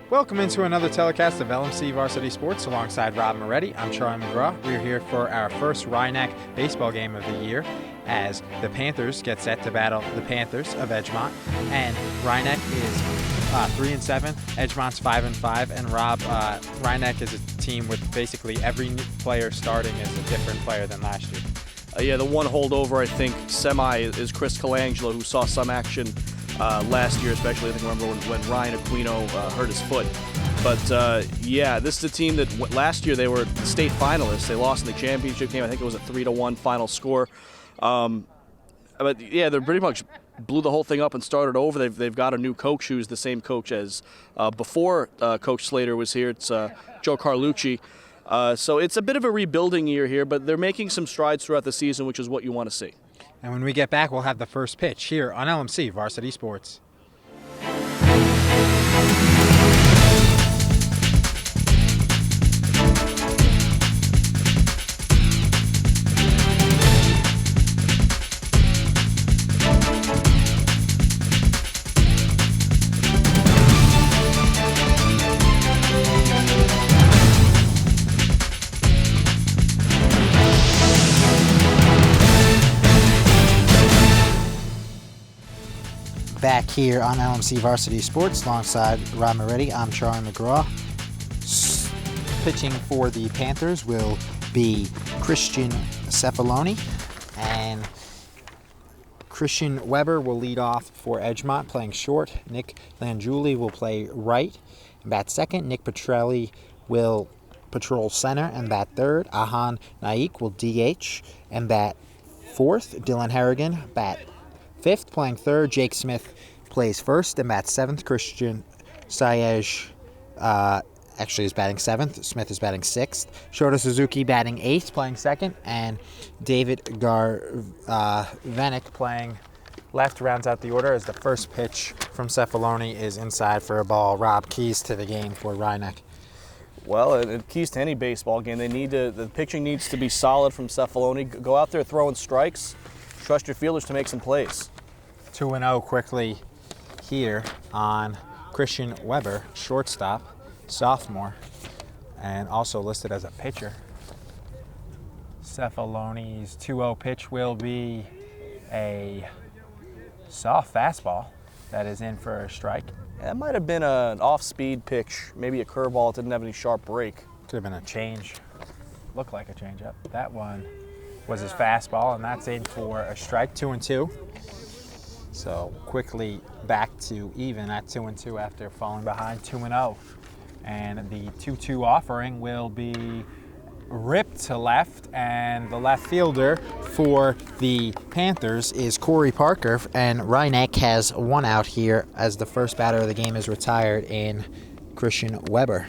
Welcome into another telecast of LMC Varsity Sports alongside Rob Moretti. I'm Charlie McGraw. We're here for our first Rhinebeck baseball game of the year as the Panthers get set to battle the Panthers of Edgemont. And Rhinebeck is 3-7, Edgemont's 5-5, and Rob, Rhinebeck is a team with basically every new player starting is a different player than last year. The one holdover, I think, semi is Chris Colangelo, who saw some action last year, especially. I think remember when Ryan Aquino hurt his foot. But this is a team that last year they were the state finalists. They lost in the championship game. I think it was a 3-1 final score. But yeah, they pretty much blew the whole thing up and started over. They've got a new coach who's the same coach as before Coach Slater was here. It's Joe Carlucci. So it's a bit of a rebuilding year here, but they're making some strides throughout the season, which is what you want to see. And when we get back, we'll have the first pitch here on LMC Varsity Sports. Back here on LMC Varsity Sports alongside Rob Moretti, I'm Charlie McGraw. Pitching for the Panthers will be Christian Cefaloni, and Christian Weber will lead off for Edgemont playing short. Nick Langiuli will play right and bat second. Nick Petrelli will patrol center and bat third. Ahan Naik will DH and bat fourth. Dylan Harrigan bat fifth, playing third. Jake Smith plays first and bats seventh. Christian Saez actually is batting seventh. Smith is batting sixth. Shota Suzuki batting eighth, playing second. And David Garvenik playing left rounds out the order as the first pitch from Cefaloni is inside for a ball. Rob, keys to the game for Rhinebeck. Well, it keys to any baseball game. The pitching needs to be solid from Cefaloni. Go out there throwing strikes. Trust your fielders to make some plays. 2-0 quickly here on Christian Weber, shortstop, sophomore, and also listed as a pitcher. Cefaloni's 2-0 pitch will be a soft fastball that is in for a strike. That might have been an off-speed pitch, maybe a curveball. It didn't have any sharp break. Could have been a change. Looked like a changeup. That one was his fastball, and that's in for a strike. 2-2. So quickly back to even at 2-2 after falling behind 2-0. And the 2-2 offering will be ripped to left, and the left fielder for the Panthers is Corey Parker, and Rhinebeck has one out here as the first batter of the game is retired in Christian Weber.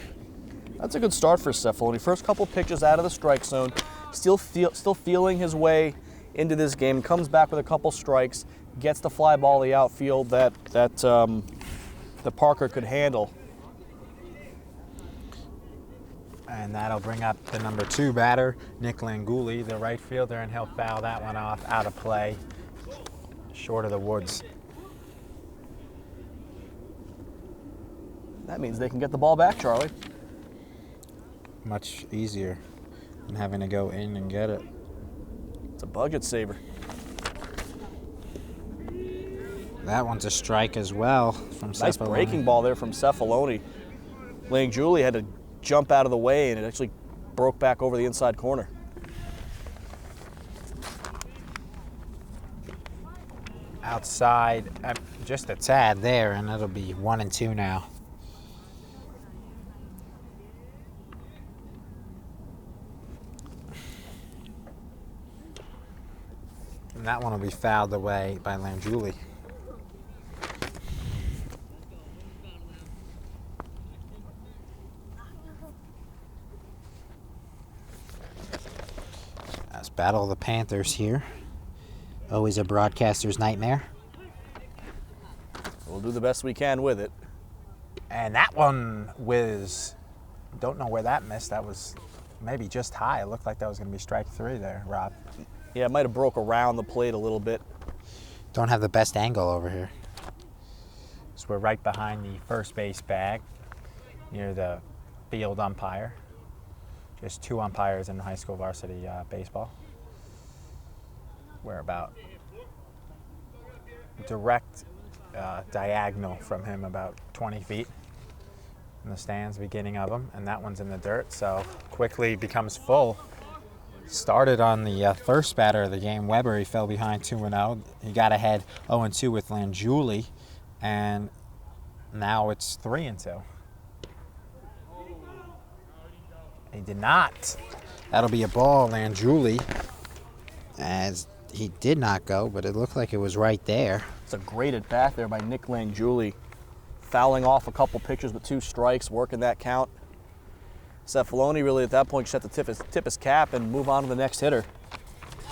That's a good start for Cefaloni. First couple pitches out of the strike zone, still feeling his way into this game, comes back with a couple strikes, gets the fly ball to the outfield that Parker could handle. And that'll bring up the number 2 batter, Nick Langiuli, the right fielder, and he'll foul that one off out of play, short of the woods. That means they can get the ball back, Charlie. Much easier than having to go in and get it. It's a budget saver. That one's a strike as well from Cefaloni. Nice breaking ball there from Cefaloni. Langiuli had to jump out of the way, and it actually broke back over the inside corner. Outside, just a tad there, and it'll be 1-2 now. And that one will be fouled away by Langiuli. That's Battle of the Panthers here. Always a broadcaster's nightmare. We'll do the best we can with it. And that one was, don't know where that missed. That was maybe just high. It looked like that was going to be strike 3 there, Rob. Yeah, it might have broke around the plate a little bit. Don't have the best angle over here. So we're right behind the first base bag. near the field umpire. Just 2 umpires in high school varsity baseball. We're about direct diagonal from him, about 20 feet in the stands, beginning of them, and that one's in the dirt, so quickly becomes full. Started on the first batter of the game, Weber. He fell behind 2-0. He got ahead 0-2 with Langiuli, and now it's 3-2. He did not. That'll be a ball, Langiuli, as he did not go, but it looked like it was right there. It's a great at bat there by Nick Langiuli, fouling off a couple pitches with 2 strikes, working that count. Cefaloni really at that point just had to tip his cap and move on to the next hitter.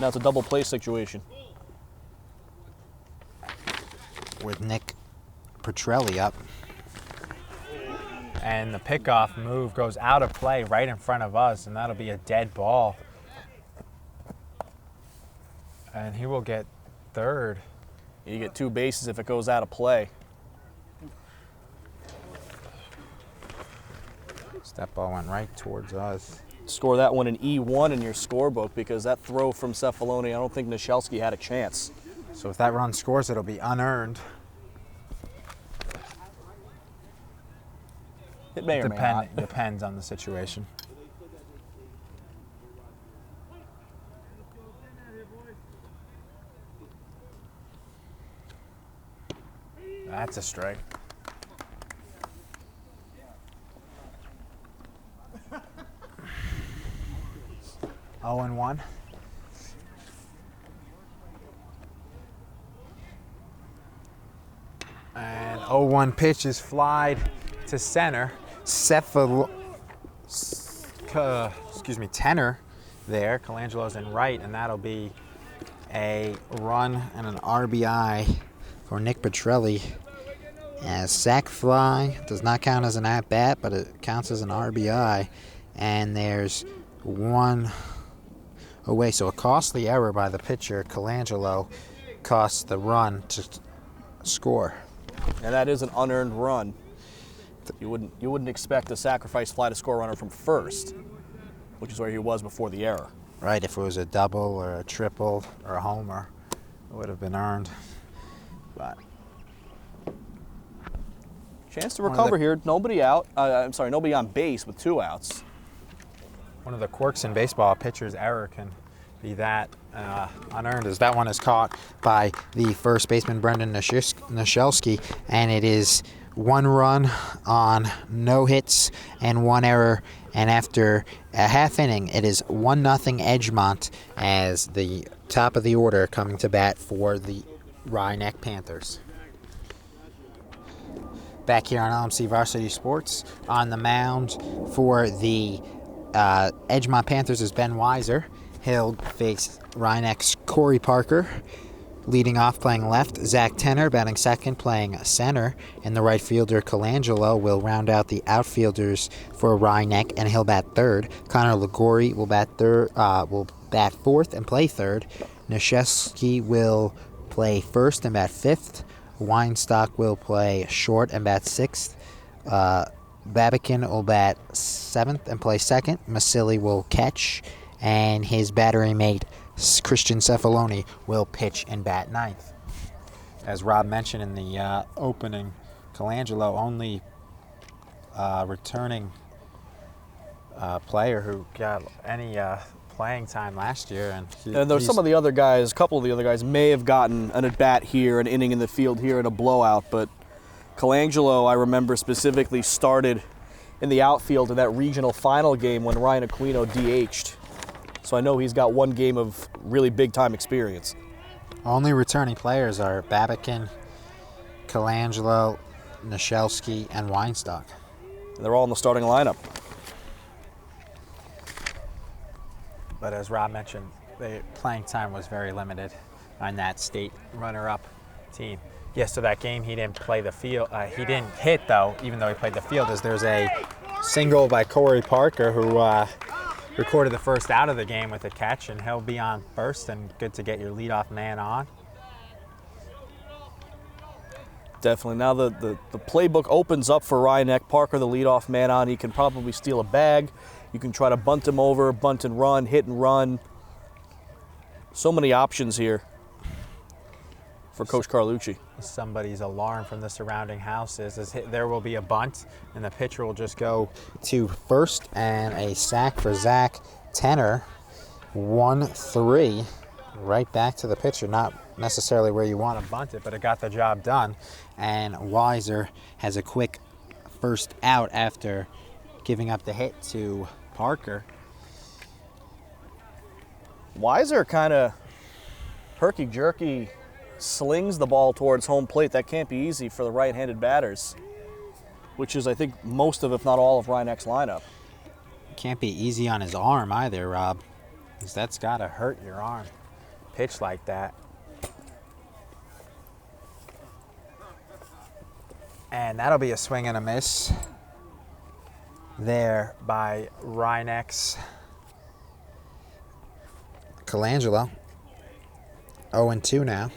Now it's a double play situation. With Nick Petrelli up. And the pickoff move goes out of play right in front of us, and that'll be a dead ball. And he will get third. You get 2 bases if it goes out of play. That ball went right towards us. Score that one an E1 in your scorebook, because that throw from Cefaloni, I don't think Nishelski had a chance. So if that run scores, it'll be unearned. It may or may not. Depends on the situation. That's a strike. Oh, and 1. And 0-1 pitch is flied to center. Tenor there. Colangelo's in right, and that'll be a run and an RBI for Nick Petrelli. As sac fly does not count as an at-bat, but it counts as an RBI. And there's 1 away. So a costly error by the pitcher, Colangelo, costs the run to score. And that is an unearned run. You wouldn't expect a sacrifice fly to score runner from first, which is where he was before the error. Right, if it was a double or a triple or a homer, it would have been earned. But chance to recover here. Nobody out. Nobody on base with 2 outs. One of the quirks in baseball, a pitcher's error can be that unearned, as that one is caught by the first baseman, Brendan Nishelski, and it is 1 run on no hits and 1 error. And after a half inning, it is 1-0 Edgemont as the top of the order coming to bat for the Rye-Neck Panthers. Back here on LMC Varsity Sports, on the mound for the Edgemont Panthers is Ben Weiser. He'll face Rye-Neck's Corey Parker. Leading off playing left, Zach Tenor batting second, playing center, and the right fielder Colangelo will round out the outfielders for Rye-Neck, and he'll bat third. Connor Ligori will bat fourth and play third. Nishelski will play first and bat fifth. Weinstock will play short and bat sixth. Babikin will bat seventh and play second. Masili will catch, and his battery mate Christian Cefaloni will pitch and bat ninth. As Rob mentioned in the opening, Colangelo only returning player who got any playing time last year. And there were some of the other guys, a couple of the other guys may have gotten an at-bat here, an inning in the field here, and a blowout, but Colangelo, I remember specifically, started in the outfield in that regional final game when Ryan Aquino DH'd. So I know he's got 1 game of really big-time experience. Only returning players are Babikin, Colangelo, Nishelski, and Weinstock. They're all in the starting lineup. But as Rob mentioned, the playing time was very limited on that state runner-up team. Yes, so that game he didn't play the field. He didn't hit, though, even though he played the field, as there's a single by Corey Parker who recorded the first out of the game with a catch, and he'll be on first, and good to get your leadoff man on. Definitely. Now the playbook opens up for Ryan Parker, the leadoff man on. He can probably steal a bag. You can try to bunt him over, bunt and run, hit and run. So many options here for Coach Carlucci. Somebody's alarm from the surrounding houses is there will be a bunt, and the pitcher will just go to first, and a sack for Zach Tenner. 1-3, right back to the pitcher. Not necessarily where you want to bunt it, but it got the job done. And Weiser has a quick first out after giving up the hit to Parker. Weiser kind of herky-jerky slings the ball towards home plate. That can't be easy for the right-handed batters, which is, I think, most of, if not all, of Ryan Eck's lineup. Can't be easy on his arm either, Rob, because that's got to hurt your arm. Pitch like that. And that'll be a swing and a miss there by Ryan Eck's Colangelo. 0-2 now.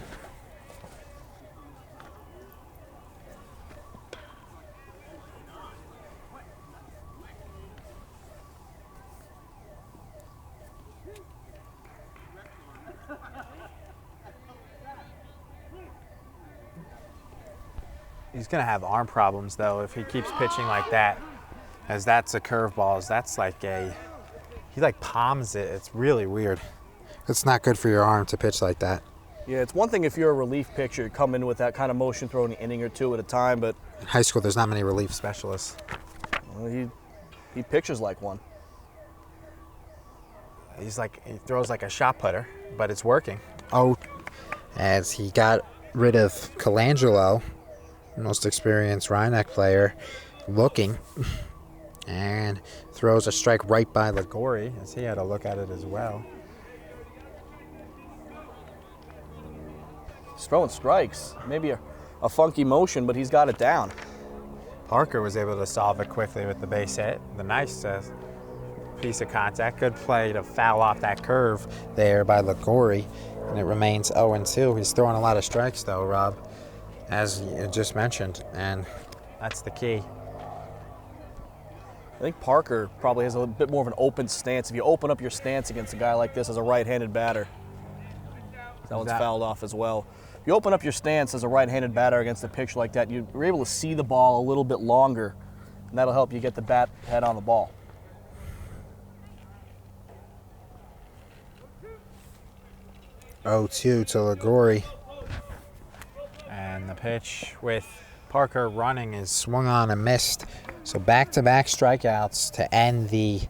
He's going to have arm problems, though, if he keeps pitching like that, as that's a curveball. That's like he like palms it. It's really weird. It's not good for your arm to pitch like that. Yeah, it's one thing if you're a relief pitcher, you come in with that kind of motion, throw an inning or two at a time, but in high school, there's not many relief specialists. Well, he pitches like one. He throws like a shot putter, but it's working. Oh, as he got rid of Colangelo, most experienced Rhineck player, looking, and throws a strike right by Ligori, as he had a look at it as well. He's throwing strikes. Maybe a funky motion, but he's got it down. Parker was able to solve it quickly with the base hit. The nice piece of contact. Good play to foul off that curve there by Ligori, and it remains 0-2. He's throwing a lot of strikes, though, Rob, as you just mentioned, and that's the key. I think Parker probably has a bit more of an open stance. If you open up your stance against a guy like this as a right-handed batter, that one's fouled off as well. If you open up your stance as a right-handed batter against a pitcher like that, you're able to see the ball a little bit longer, and that'll help you get the bat head on the ball. To Ligori. And the pitch with Parker running is swung on and missed. So back-to-back strikeouts to end the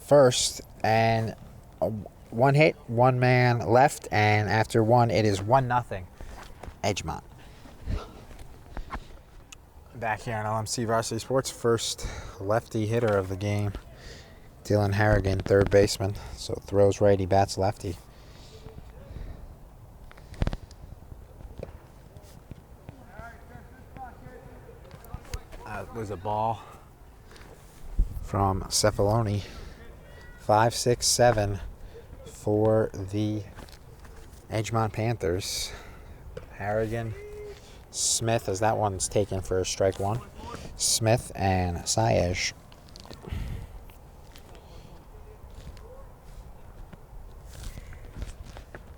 first. And one hit, one man left. And after one, it is 1-0 Edgemont. Back here on LMC Varsity Sports, first lefty hitter of the game. Dylan Harrigan, third baseman. So throws righty, bats lefty. That was a ball from Cefaloni. 5-6-7 for the Edgemont Panthers. Harrigan, Smith, as that one's taken for strike one. Smith and Saez.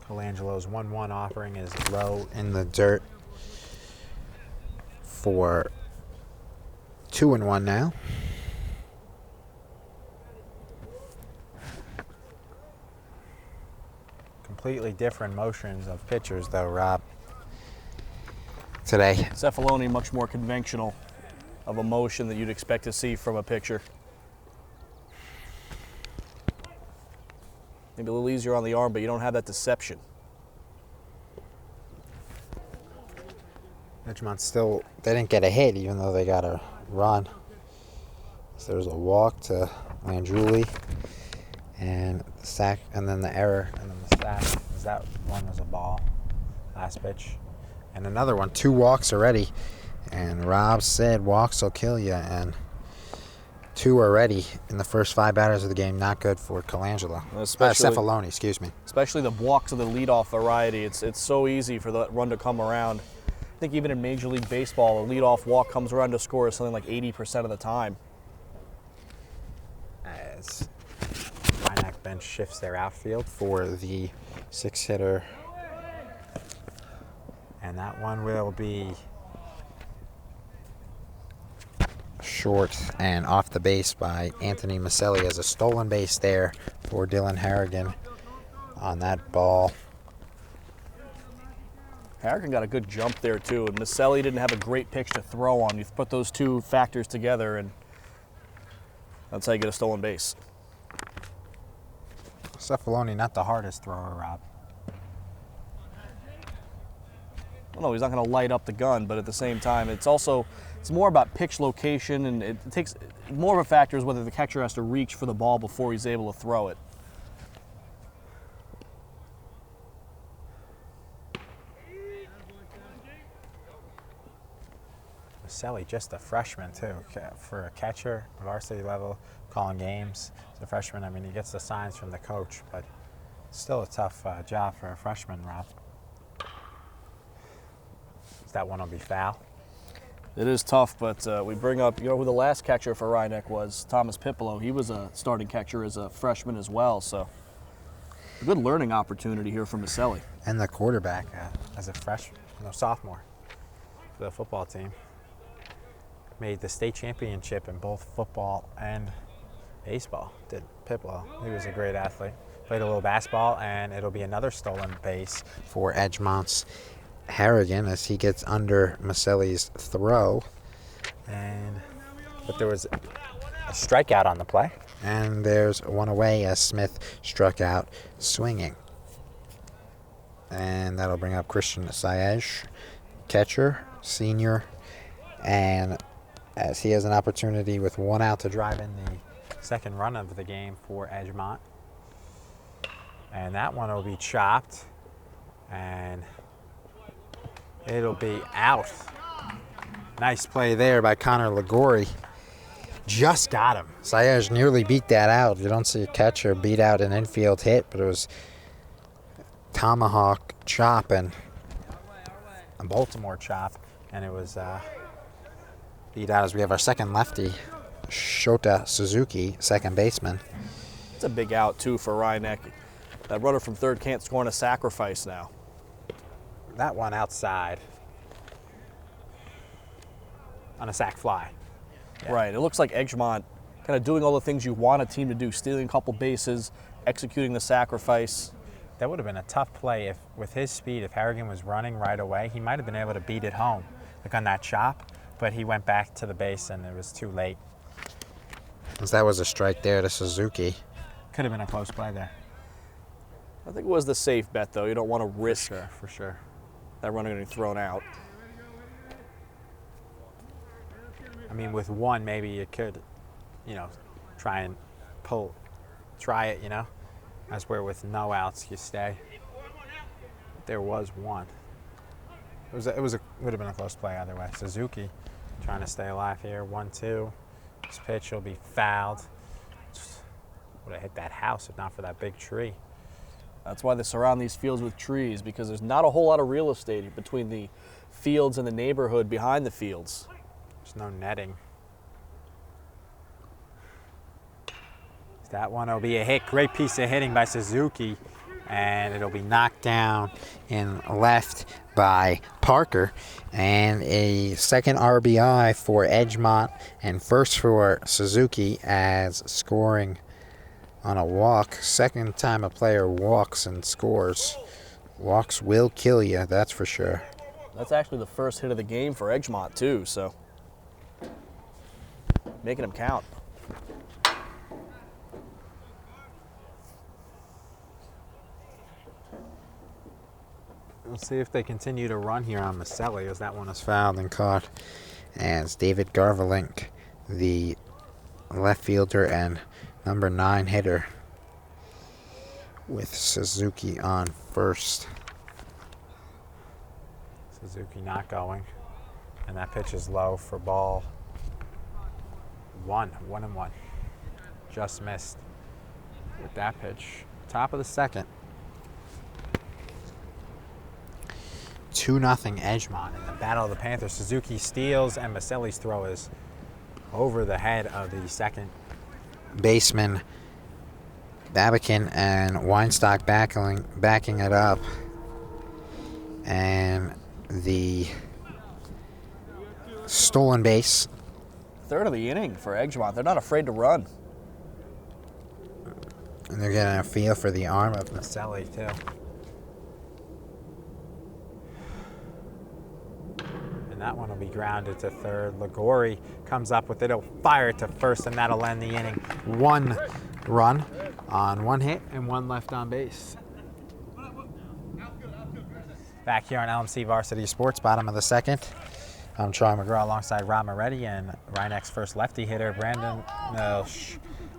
Colangelo's 1-1 offering is low in the dirt for 2-1 now. Completely different motions of pitchers, though, Rob, today. Cefaloni much more conventional of a motion that you'd expect to see from a pitcher. Maybe a little easier on the arm, but you don't have that deception. Edgemont still, they didn't get a hit, even though they got a run. So there's a walk to Landruli, and the sack, and then the error, and then the sack. That one was a ball, last pitch. And another one, 2 walks already. And Rob said walks will kill you, and 2 already in the first 5 batters of the game. Not good for Colangelo. Cefaloni, excuse me. Especially the walks of the leadoff variety. It's so easy for the run to come around. I think even in Major League Baseball, a leadoff walk comes around to score something like 80% of the time. As Rhinebeck bench shifts their outfield for the 6-hitter. And that one will be short and off the base by Anthony Maselli as a stolen base there for Dylan Harrigan on that ball. Harrigan got a good jump there too, and Maselli didn't have a great pitch to throw on. You put those two factors together, and that's how you get a stolen base. Cefaloni, not the hardest thrower, Rob. Well, no, he's not going to light up the gun, but at the same time, it's more about pitch location, and it takes more of a factor is whether the catcher has to reach for the ball before he's able to throw it. Maselli, just a freshman too, for a catcher, varsity level, calling games. As a freshman, I mean, he gets the signs from the coach, but still a tough job for a freshman, Rob. That one will be foul. It is tough, but we bring up, who the last catcher for Rhinebeck was, Thomas Pipolo. He was a starting catcher as a freshman as well, so a good learning opportunity here for Maselli. And the quarterback as a sophomore for the football team. Made the state championship in both football and baseball, did Pipolo. He was a great athlete. Played a little basketball, and it'll be another stolen base for Edgemont's Harrigan as he gets under Maselli's throw. But there was a strikeout on the play, and there's one away as Smith struck out swinging. And that'll bring up Christian Saez, catcher, senior, and as he has an opportunity with 1 out to drive in the second run of the game for Edgemont. And that one will be chopped, and it'll be out. Nice play there by Connor Ligori. Just got him. Saez nearly beat that out. You don't see a catcher beat out an infield hit, but it was tomahawk chop and a Baltimore chop, and it was beat out as we have our second lefty, Shota Suzuki, second baseman. It's a big out too for Rhinebeck. That runner from third can't score on a sacrifice now. That one outside on a sac fly. Yeah. Right. It looks like Edgemont kind of doing all the things you want a team to do, stealing a couple bases, executing the sacrifice. That would have been a tough play if, with his speed, if Harrigan was running right away, he might have been able to beat it home, like on that chop, but he went back to the base and it was too late. As that was a strike there to Suzuki. Could have been a close play there. I think it was the safe bet, though. You don't want to risk For sure. that runner getting thrown out. I mean, with one, maybe you could, try and try it, That's where with no outs you stay. There was one. Would have been a close play either way. Suzuki trying to stay alive here. 1-2. This pitch will be fouled. Would have hit that house if not for that big tree. That's why they surround these fields with trees, because there's not a whole lot of real estate between the fields and the neighborhood behind the fields. There's no netting. That one will be a hit. Great piece of hitting by Suzuki. And it'll be knocked down in left by Parker. And a second RBI for Edgemont and first for Suzuki as scoring on a walk. Second time a player walks and scores. Walks will kill you, that's for sure. That's actually the first hit of the game for Edgemont, too, so making them count. We'll see if they continue to run here on Maselli, as that one is fouled and caught. As David Garvalink, the left fielder and number 9 hitter, with Suzuki on first. Suzuki not going, and that pitch is low for ball 1 and 1. Just missed with that pitch. Top of the second. 2-0 Edgemont in the Battle of the Panthers. Suzuki steals, and Maselli's throw is over the head of the second baseman Babikin, and Weinstock backing it up. And the stolen base. Third of the inning for Edgemont. They're not afraid to run. And they're getting a feel for the arm of Maselli, too. And that one will be grounded to third. Ligori comes up with it. He'll fire it to first, and that'll end the inning. 1 run on 1 hit and 1 left on base. Back here on LMC Varsity Sports, bottom of the second. I'm Troy McGraw alongside Rob Moretti, and Rhinex first lefty hitter Brandon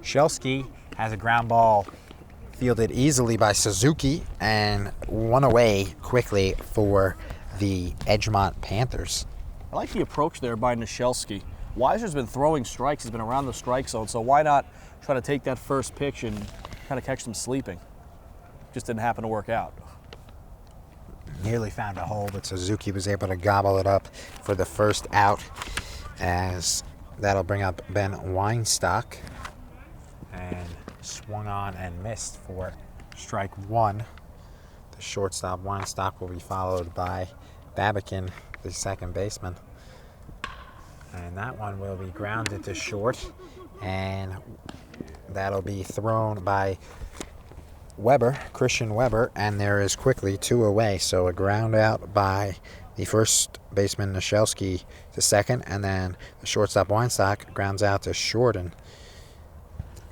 Shelsky has a ground ball fielded easily by Suzuki and one away quickly for the Edgemont Panthers. I like the approach there by Nishelski. Weiser's been throwing strikes. He's been around the strike zone, so why not try to take that first pitch and kind of catch them sleeping? Just didn't happen to work out. Nearly found a hole, but Suzuki was able to gobble it up for the first out, as that'll bring up Ben Weinstock. And swung on and missed for strike 1. The shortstop Weinstock will be followed by Babikin, the second baseman. And that one will be grounded to short, and that'll be thrown by Christian Weber, and there is quickly 2 away. So a ground out by the first baseman Nishelski to second, and then the shortstop Weinstock grounds out to short, and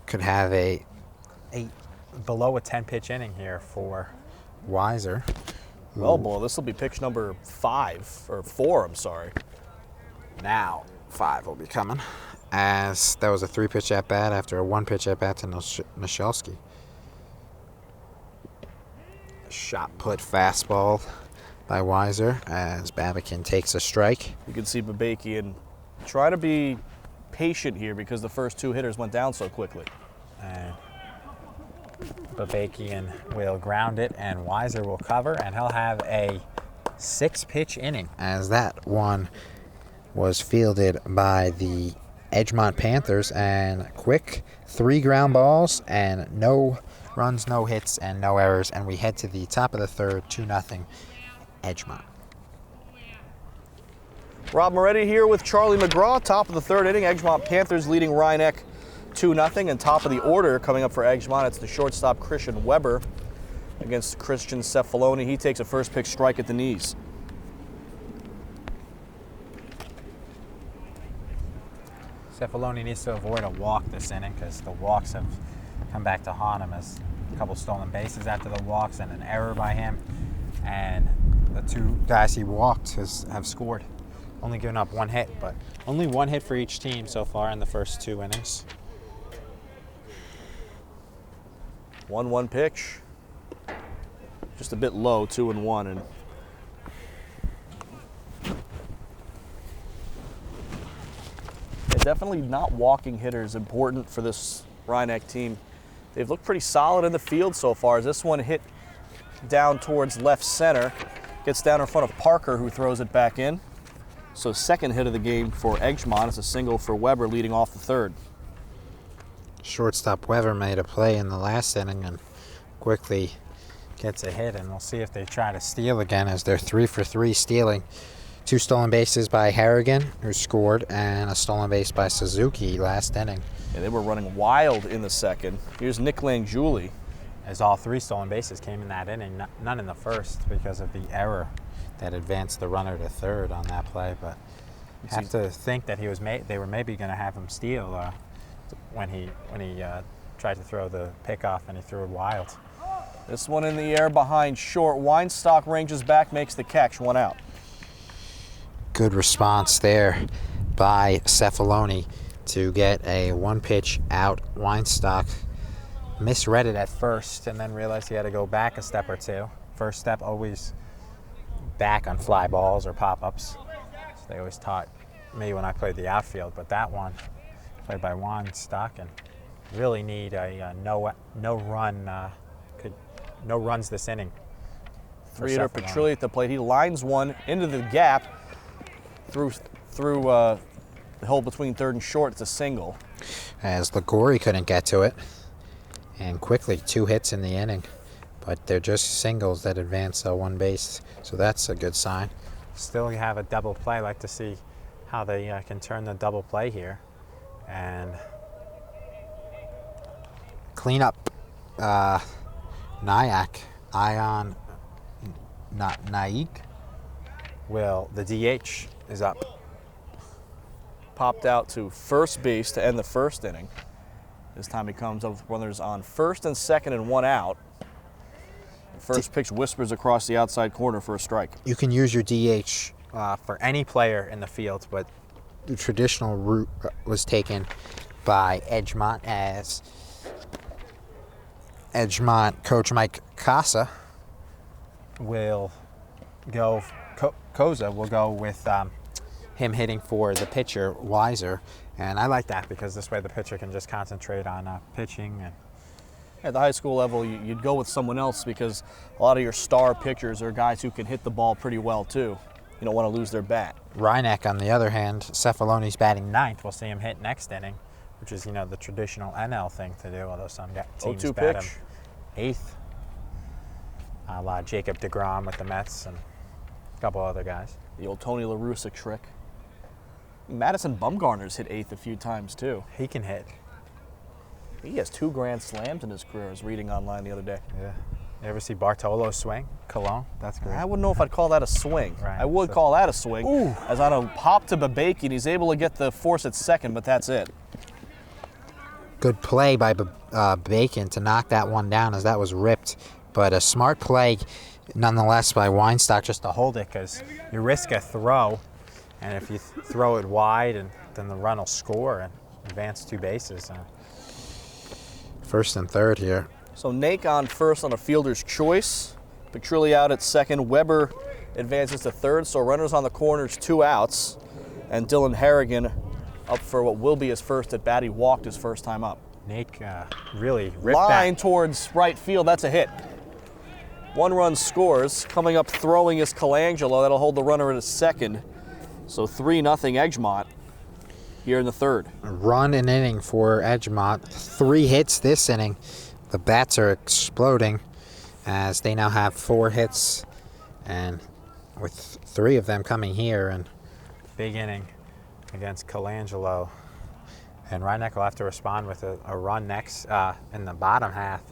could have below a 10-pitch inning here for Weiser. Well, boy, this will be pitch number 4. I'm sorry. Now 5 will be coming, as that was a 3-pitch at bat after a 1-pitch at bat to Nishelski. Shot put fastball by Weiser as Babikin takes a strike. You can see Babakian try to be patient here because the first 2 hitters went down so quickly. And Babakian will ground it, and Weiser will cover, and he'll have a 6-pitch inning, as that one was fielded by the Edgemont Panthers, and quick 3 ground balls and no runs, no hits, and no errors, and we head to the top of the third, 2-0 Edgemont. Rob Moretti here with Charlie McGraw. Top of the third inning, Edgemont Panthers leading Rhinex 2-0, and top of the order coming up for Edgemont, it's the shortstop Christian Weber against Christian Cefaloni. He takes a first pitch strike at the knees. Cefaloni needs to avoid a walk this inning, because the walks have come back to haunt him, as a couple stolen bases after the walks and an error by him. And the 2 guys he walked have scored. Only given up 1 hit, but only 1 hit for each team so far in the first 2 innings. 1-1 pitch. Just a bit low, 2-1, and definitely not walking hitters important for this Rhinex team. They've looked pretty solid in the field so far, as this one hit down towards left center, gets down in front of Parker, who throws it back in. So second hit of the game for Edgemont. It's a single for Weber leading off the third. Shortstop Weber made a play in the last inning and quickly gets a hit, and we'll see if they try to steal again, as they're 3 for 3 stealing. 2 stolen bases by Harrigan, who scored, and a stolen base by Suzuki last inning. Yeah, they were running wild in the second. Here's Nick Langiuli. As all 3 stolen bases came in that inning, none in the first because of the error that advanced the runner to third on that play. But you have to think that they were maybe going to have him steal when he tried to throw the pickoff, and he threw it wild. This one in the air behind short. Weinstock ranges back, makes the catch, 1 out. Good response there by Cefaloni to get a 1-pitch out. Weinstock misread it at first and then realized he had to go back a step or 2. First step always back on fly balls or pop-ups. So they always taught me when I played the outfield, but that one played by Juan Stocken. Really need a no runs this inning. Three-hitter Petrilli at the plate. He lines one into the gap through the hole between third and short. It's a single. As Ligori couldn't get to it, and quickly 2 hits in the inning, but they're just singles that advance one base, so that's a good sign. Still have a double play. Like to see how they can turn the double play here and clean up Nayak. Ion Naik the DH is up. Popped out to first base to end the first inning. This time he comes up with runners on first and second and 1 out. The first pitch whispers across the outside corner for a strike. You can use your DH for any player in the field, but the traditional route was taken by Edgemont, as Edgemont coach Mike Casa will go, Koza will go with him hitting for the pitcher Weiser, and I like that because this way the pitcher can just concentrate on pitching. And at the high school level, you'd go with someone else because a lot of your star pitchers are guys who can hit the ball pretty well too. You don't want to lose their bat. Reineck, on the other hand, Cefaloni's batting 9th. We'll see him hit next inning, which is, the traditional NL thing to do, although some teams 0-2 bat pitch. him 8th. A la Jacob deGrom with the Mets and a couple other guys. The old Tony La Russa trick. Madison Bumgarner's hit 8th a few times too. He can hit. He has 2 grand slams in his career. I was reading online the other day. Yeah. You ever see Bartolo swing? Cologne? That's great. I wouldn't know if I'd call that a swing. Right, I would call that a swing. Ooh. As on a pop to Babaki, and he's able to get the force at second, but that's it. Good play by Bacon to knock that one down, as that was ripped. But a smart play, nonetheless, by Weinstock just to hold it, because you risk a throw, and if you throw it wide, and then the run will score and advance 2 bases. First and third here. So Nake on first on a fielder's choice. Petrilli out at second. Weber advances to third, so runners on the corners, 2 outs. And Dylan Harrigan up for what will be his first at bat. He walked his first time up. Nake really ripped Line that. towards right field, that's a hit. 1 run scores. Coming up throwing is Colangelo. That'll hold the runner at a second. So 3-0 Edgemont here in the third. Run an inning for Edgemont. 3 hits this inning. The bats are exploding as they now have 4 hits, and with 3 of them coming here, and big inning against Colangelo. And Reineck will have to respond with a run next in the bottom half.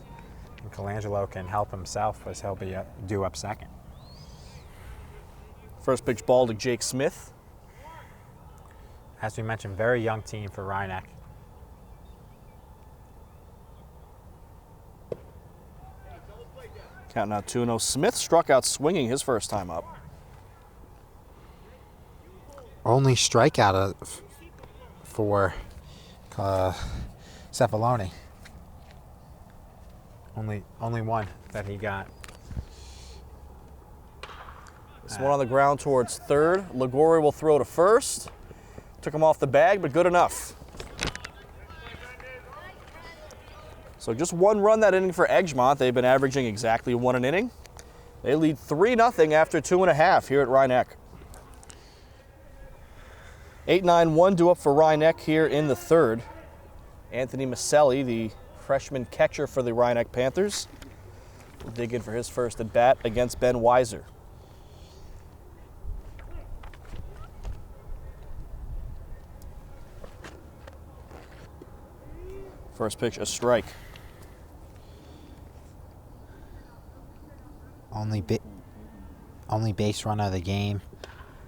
And Colangelo can help himself as he'll be due up second. First pitch ball to Jake Smith. As we mentioned, very young team for Reineck. Count now 2-0. Smith struck out swinging his first time up. Only strikeout for Cefaloni. Only one that he got. This one on the ground towards third. Ligori will throw to first. Took him off the bag, but good enough. So just 1 run that inning for Edgemont. They've been averaging exactly 1 an inning. They lead 3-0 after 2.5 here at Reineck. 8-9-1 due up for Reineck here in the third. Anthony Maselli, the freshman catcher for the Reineck Panthers, will dig in for his first at bat against Ben Weiser. First pitch, a strike. Only base run of the game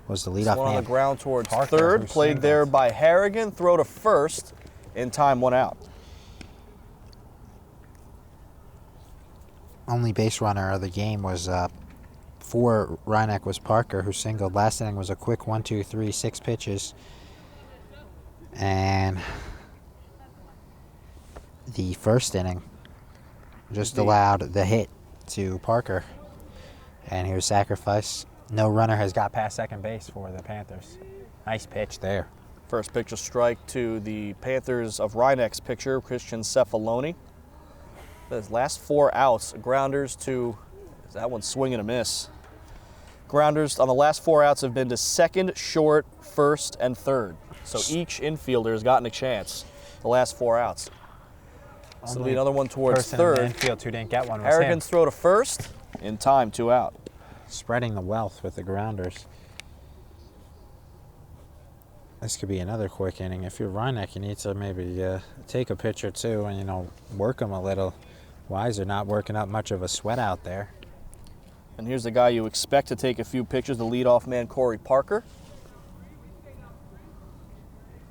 was the leadoff man. One on the ground towards Parker, third, who played singled. there by Harrigan. Throw to first. In time, 1 out. Only base runner of the game was for Reineck was Parker, who singled. Last inning was a quick 1-2-3, 6 pitches, and the first inning just allowed the hit to Parker, and he was sacrificed. No runner has got past second base for the Panthers. Nice pitch there. First pitch a strike to the Panthers of Rhinex pitcher, Christian Cephaloni. His last 4 outs, grounders to, that one's swing and a miss. Grounders on the last 4 outs have been to second, short, first, and third. So each infielder has gotten a chance the last 4 outs. So it'll be another one towards third. In the infield who didn't get one was Harrigan's him. throw to first, in time, 2 out. Spreading the wealth with the grounders. This could be another quick inning. If you're Rhineck, you need to maybe take a pitch or two and, you know, work them a little. Weiser not working up much of a sweat out there. And here's the guy you expect to take a few pitches, the leadoff man, Corey Parker.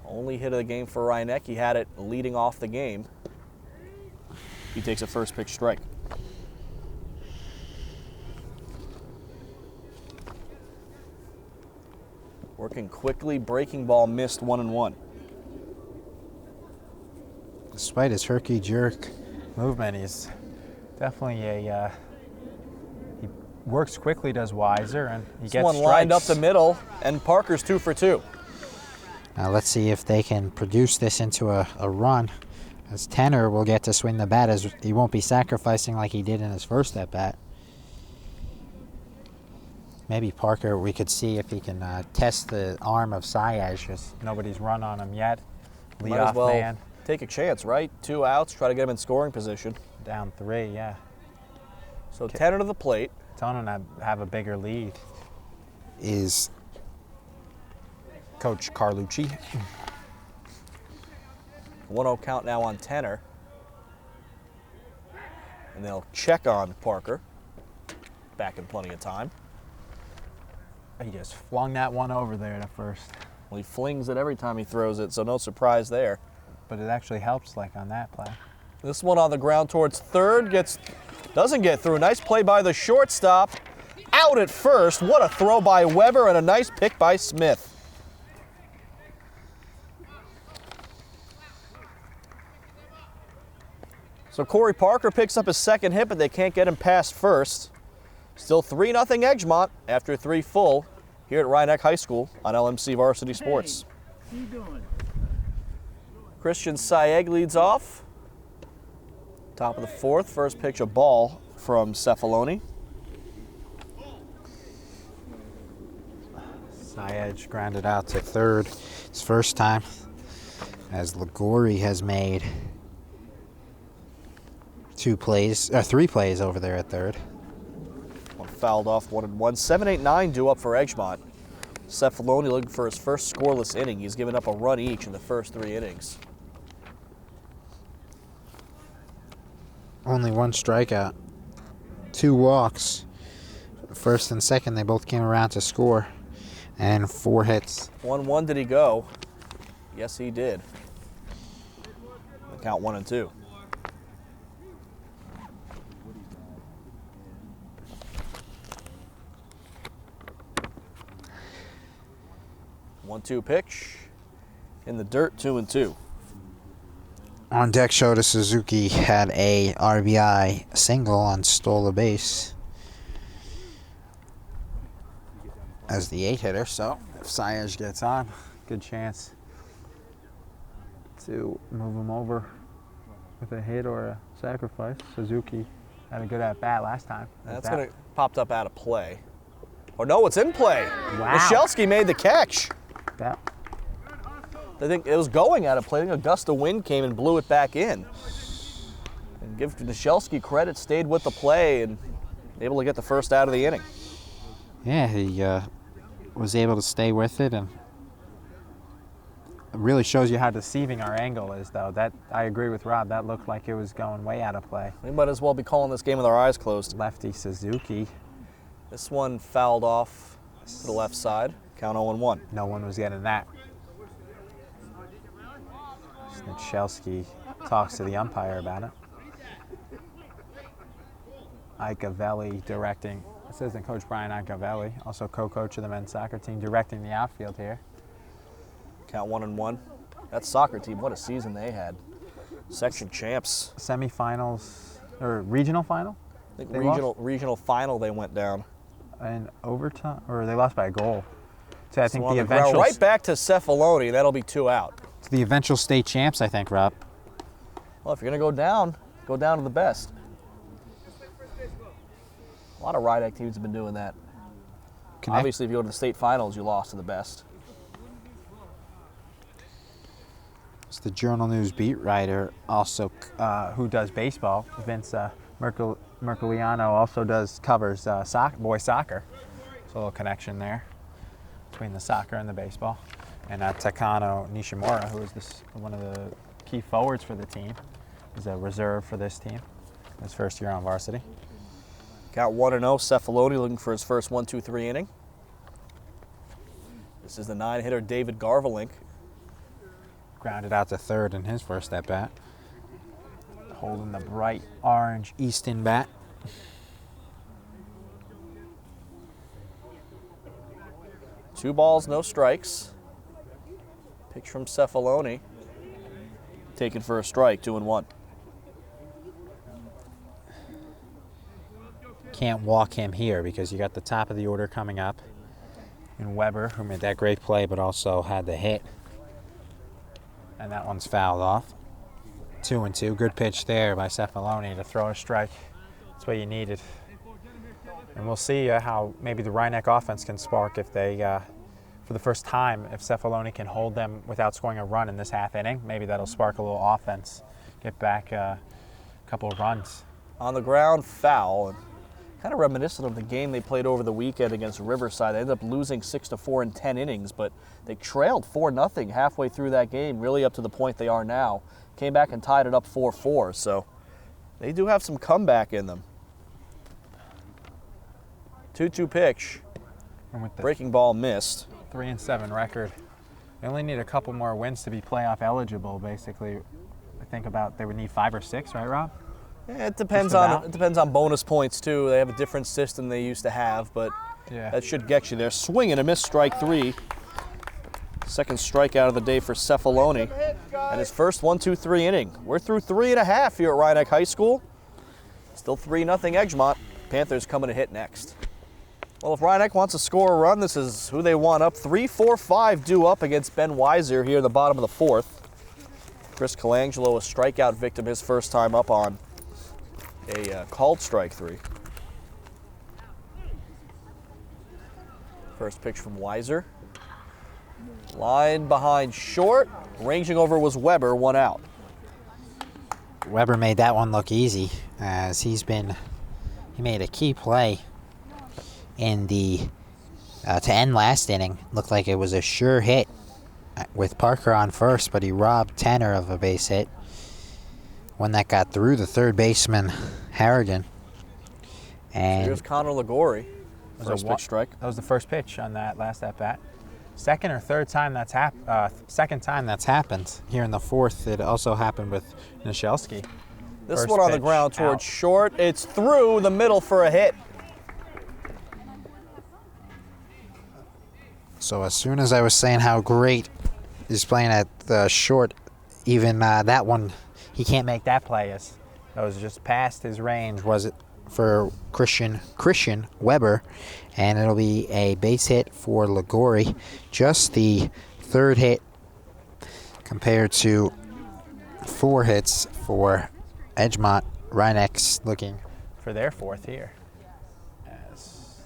Only hit of the game for Rhineck. He had it leading off the game. He takes a first pitch strike. Working quickly, breaking ball missed, 1-1. Despite his herky-jerk movement, he's definitely a, he works quickly, does Weiser, and he gets one strikes. Lined up the middle, and Parker's 2 for 2. Now let's see if they can produce this into a run, as Tanner will get to swing the bat, as he won't be sacrificing like he did in his first at-bat. Maybe Parker, we could see if he can test the arm of Sayaj, because nobody's run on him yet. Might as Leadoff well man. take a chance, right? 2 outs, try to get him in scoring position. Down 3, yeah. So Tanner to the plate. Telling him to have a bigger lead is Coach Carlucci. 1-0 count now on Tanner. And they'll check on Parker. Back in plenty of time. He just flung that one over there at first. Well, he flings it every time he throws it, so no surprise there. But it actually helps, like on that play. This one on the ground towards third, doesn't get through. Nice play by the shortstop. Out at first. What a throw by Weber and a nice pick by Smith. So Corey Parker picks up his second hit, but they can't get him past first. Still 3-0 Edgemont after 3 full here at Rhineck High School on LMC Varsity Sports. Hey, how you doing? Christian Sayeg leads off. Top of the 4th, first pitch a ball from Cephaloni. Sayaj grounded out to third. His first time, as Ligori has made 3 plays over there at third. One fouled off, 1-1. 7-8-9 due up for Edgemont. Cephaloni looking for his first scoreless inning. He's given up a run each in the first 3 innings. Only 1 strikeout, 2 walks. First and second, they both came around to score, and 4 hits. 1-1 did he go? Yes, he did. The count 1-2. One-two pitch in the dirt, 2-2. On deck, Shota Suzuki had a RBI single on stole a base as the 8-hitter, so if Sayaj gets on, good chance to move him over with a hit or a sacrifice. Suzuki had a good at-bat last time. That's going to popped up out of play. Or no, it's in play. Wow. Michalski made the catch. That I think it was going out of play. I think a gust of wind came and blew it back in. And give Michalski credit, stayed with the play and able to get the first out of the inning. Yeah, he was able to stay with it, and it really shows you how deceiving our angle is, though. That I agree with Rob. That looked like it was going way out of play. We might as well be calling this game with our eyes closed. Lefty Suzuki. This one fouled off to the left side. Count 0-1. No one was getting that. Michalski talks to the umpire about it. Icavelli directing, assistant coach Brian Icavelli, also co-coach of the men's soccer team, directing the outfield here. Count 1-1. That soccer team, what a season they had. Section champs. Semifinals, or regional final? I think They regional final they went down. In overtime, or they lost by a goal So I think So on the the ground, eventual, right back to Cephaloni. That'll be 2 out. the eventual state champs, I think, Rob. Well, if you're going to go down to the best. A lot of Rhinebeck teams have been doing that. Obviously, if you go to the state finals, you lost to the best. It's the Journal News beat writer, also who does baseball. Vince Mercoliano also covers boys soccer. So a little connection there between the soccer and the baseball. And Takano Nishimura, who is one of the key forwards for the team, is a reserve for this team. His first year on varsity. Got 1-0. Cephaloni looking for his first 1-2-3 inning. This is the 9-hitter David Garvelink. Grounded out to third in his first at bat. Holding the bright orange Easton bat. Two balls, no strikes. Pitch from Cephaloni. Taken for a strike, 2-1. Can't walk him here because you got the top of the order coming up. And Weber, who made that great play but also had the hit. And that one's fouled off. 2-2. Good pitch there by Cephaloni to throw a strike. That's what you needed. And we'll see how maybe the Rhinebeck offense can spark if they, for the first time, if Cephaloni can hold them without scoring a run in this half inning. Maybe that'll spark a little offense, get back a couple of runs. On the ground, foul. Kind of reminiscent of the game they played over the weekend against Riverside. They ended up losing 6-4 in 10 innings, but they trailed 4-0 halfway through that game, really up to the point they are now. Came back and tied it up 4-4, so they do have some comeback in them. 2-2 pitch. And with the Breaking ball missed. 3-7 record, they only need a couple more wins to be playoff eligible, basically. I think they would need 5 or 6, right, Rob? Yeah, it depends on bonus points too. They have a different system they used to have, but Yeah. that should get you there. Swing and a miss, strike 3. Second strikeout of the day for Cephaloni. And his first 1-2-3 inning. We're through 3.5 here at Rhinebeck High School. Still 3-0 Edgemont. Panthers coming to hit next. Well, if Rhinebeck wants to score a run, this is who they want up. 3-4-5 due up against Ben Weiser here in the bottom of the 4th. Chris Colangelo, a strikeout victim his first time up on a called strike 3. First pitch from Weiser. Line behind short. Ranging over was Weber, 1 out. Weber made that one look easy, as he made a key play in the to end last inning. Looked like it was a sure hit with Parker on first, but he robbed Tanner of a base hit. One that got through the third baseman, Harrigan. And here's Connor Ligori. First pitch strike. That was the first pitch on that last at bat. Second time that's happened here in the 4th. It also happened with Nishelski. This First one on the pitch ground towards out. short. It's through the middle for a hit. So as soon as I was saying how great he's playing at the short, even that one, he can't make that play. That was just past his range, was it, for Christian Weber, and it'll be a base hit for Ligori. Just the 3rd hit compared to 4 hits for Edgemont. Rhinebeck's looking for their 4th here.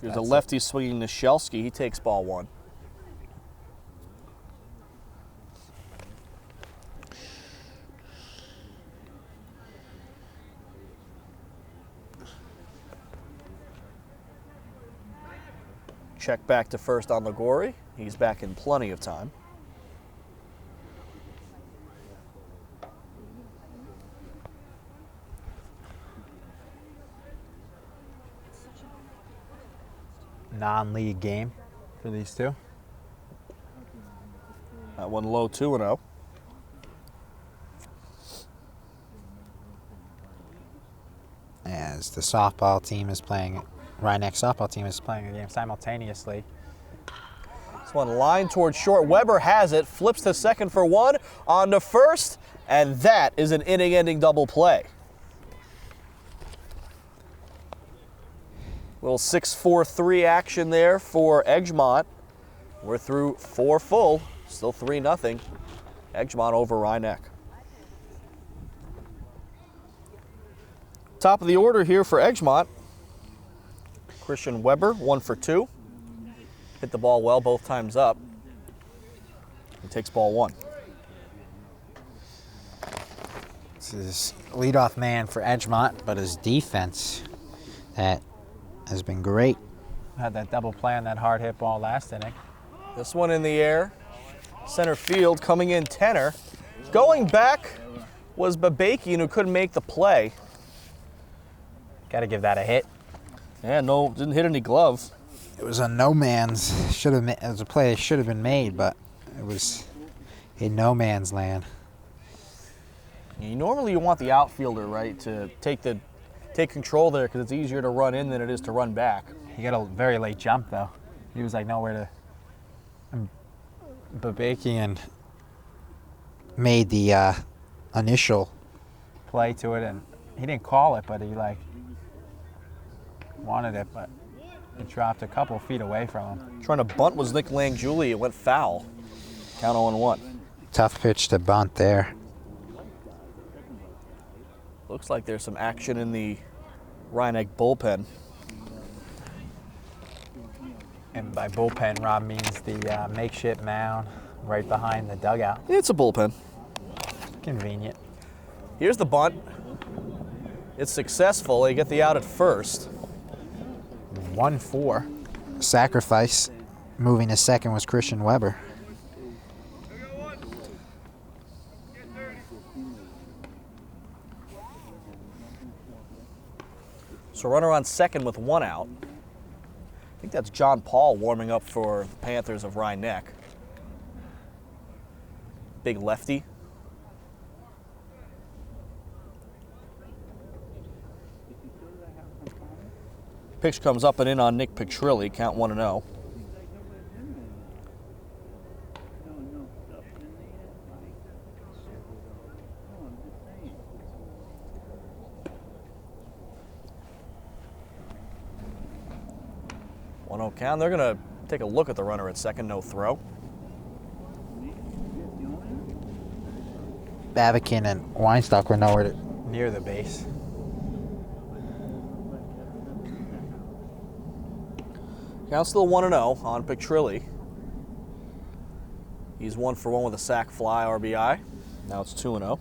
Here's a lefty swinging Nishelski. He takes ball 1. Check back to first on Ligori. He's back in plenty of time. Non-league game for these two. That one low, 2-0. As the softball team is playing, Rhinebeck softball team is playing a game simultaneously. This one line towards short. Weber has it, flips to second for 1, on to first, and that is an inning-ending double play. Little 6-4-3 action there for Edgemont. We're through 4 full, still 3-0. Edgemont over Rhinebeck. Top of the order here for Edgemont. Christian Weber, 1 for 2. Hit the ball well both times up. He takes ball 1. This is leadoff man for Edgemont, but his defense that has been great. Had that double play on that hard hit ball last inning. This one in the air. Center field coming in tenor. Going back was Babakian, who couldn't make the play. Got to give that a hit. Yeah, no, didn't hit any glove. It was a no man's. It was a play that should have been made, but it was in no man's land. Normally you want the outfielder, right, to take control there because it's easier to run in than it is to run back. He got a very late jump though. He was like nowhere to. Babakian made the initial play to it, and he didn't call it, but he like wanted it, but it dropped a couple feet away from him. Trying to bunt was Nick Langiuli. It went foul. Count 0-1. Tough pitch to bunt there. Looks like there's some action in the Rhinebeck bullpen. And by bullpen, Rob means the makeshift mound right behind the dugout. It's a bullpen. Convenient. Here's the bunt. It's successful. They get the out at first. 1-4. Sacrifice. Moving to second was Christian Weber. So runner on second with 1 out. I think that's John Paul warming up for the Panthers of Rhinebeck. Big lefty. Pitch comes up and in on Nick Petrilli, count 1-0. Count. They're going to take a look at the runner at second, no throw. Babakin and Weinstock were nowhere near the base. Count still 1-0 on Petrilli. He's 1 for 1 with a sac fly RBI. Now it's 2-0.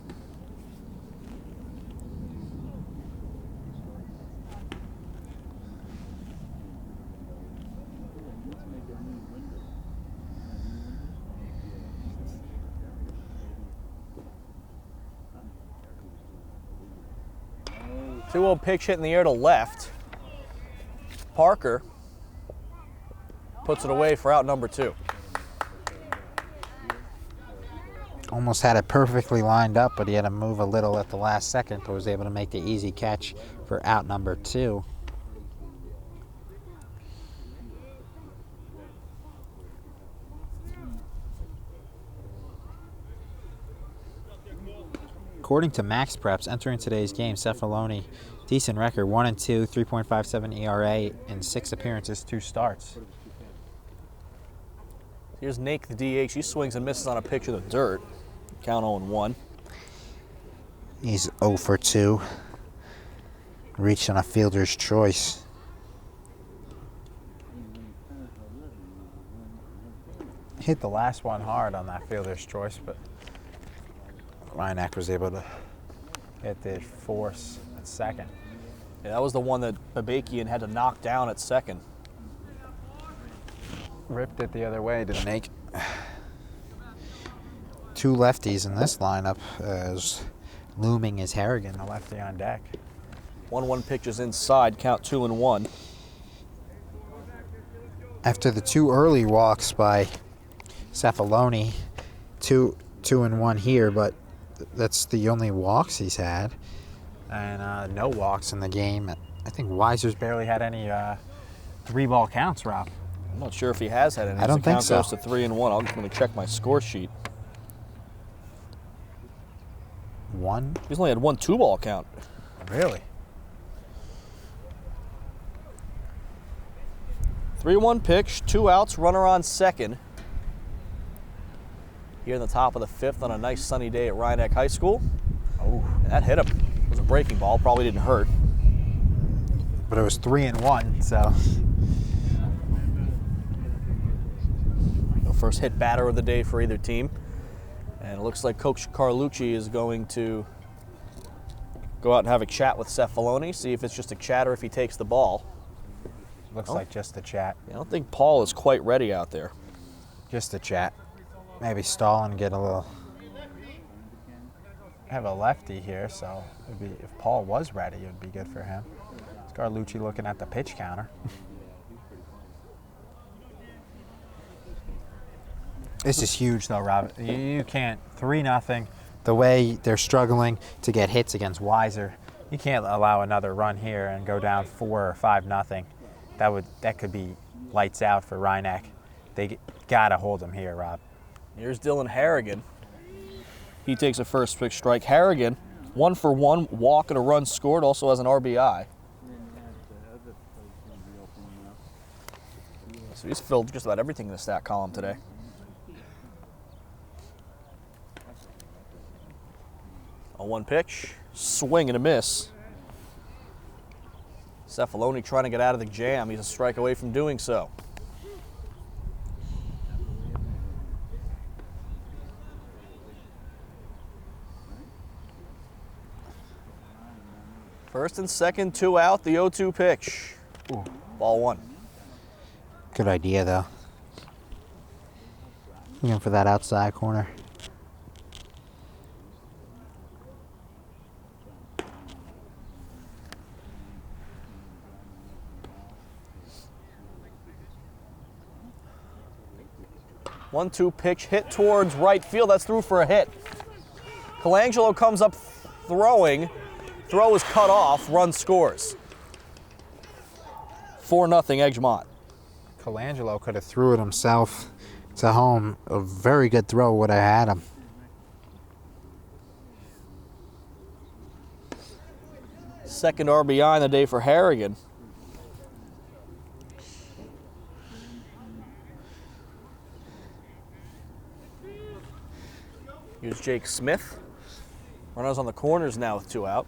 Two-0 pitch hit in the air to left. Parker puts it away for out number 2. Almost had it perfectly lined up, but he had to move a little at the last second, but was able to make the easy catch for out number 2. According to Max Preps, entering today's game, Cefaloni, decent record, 1-2, 3.57 ERA in 6 appearances, 2 starts. Here's Nake, the DH. He swings and misses on a pitch in the dirt. Count 0-1. He's 0 for 2. Reached on a fielder's choice. Hit the last one hard on that fielder's choice, but Rhinebeck was able to get the force at second. Yeah, that was the one that Babakian had to knock down at second. Ripped it the other way, didn't Nate? 2 lefties in this lineup, as looming is Harrigan, the lefty on deck. 1-1 pitches inside, count 2-1. After the 2 early walks by Cefaloni, 2-1 here, but that's the only walks he's had. And no walks in the game. I think Weiser's barely had any 3-ball counts, Rob. I'm not sure if he has had any. I don't think so. The count goes to 3-1. I'm just going to check my score sheet. 1? He's only had 1 2-ball count. Really? 3-1 pitch, 2 outs, runner on second. here in the top of the 5th on a nice sunny day at Rhinebeck High School. Oh, that hit him. It was a breaking ball, probably didn't hurt. But it was 3-1, so. The first hit batter of the day for either team. And it looks like Coach Carlucci is going to go out and have a chat with Cefaloni, see if it's just a chat or if he takes the ball. Looks like just a chat. I don't think Paul is quite ready out there. Just a chat. Maybe stall and get a little. Have a lefty here, so it'd be, if Paul was ready, it would be good for him. Carlucci looking at the pitch counter. This is huge, though, Rob. You can't 3-0. The way they're struggling to get hits against Weiser, you can't allow another run here and go down 4 or 5-0. That could be lights out for Rhinebeck. They gotta hold them here, Rob. Here's Dylan Harrigan. He takes a first pitch strike. Harrigan, 1 for 1, walk and a run scored, also has an RBI. So he's filled just about everything in the stat column today. A 1 pitch, swing and a miss. Cefaloni trying to get out of the jam. He's a strike away from doing so. First and second, 2 out, the 0-2 pitch. Ooh. Ball 1. Good idea, though. Looking for that outside corner. One-two pitch hit towards right field. That's through for a hit. Colangelo comes up throwing. Throw is cut off. Run scores. 4-0 Edgemont. Colangelo could have threw it himself to home. A very good throw would have had him. Second RBI in the day for Harrigan. Here's Jake Smith. Runners on the corners now with 2 out.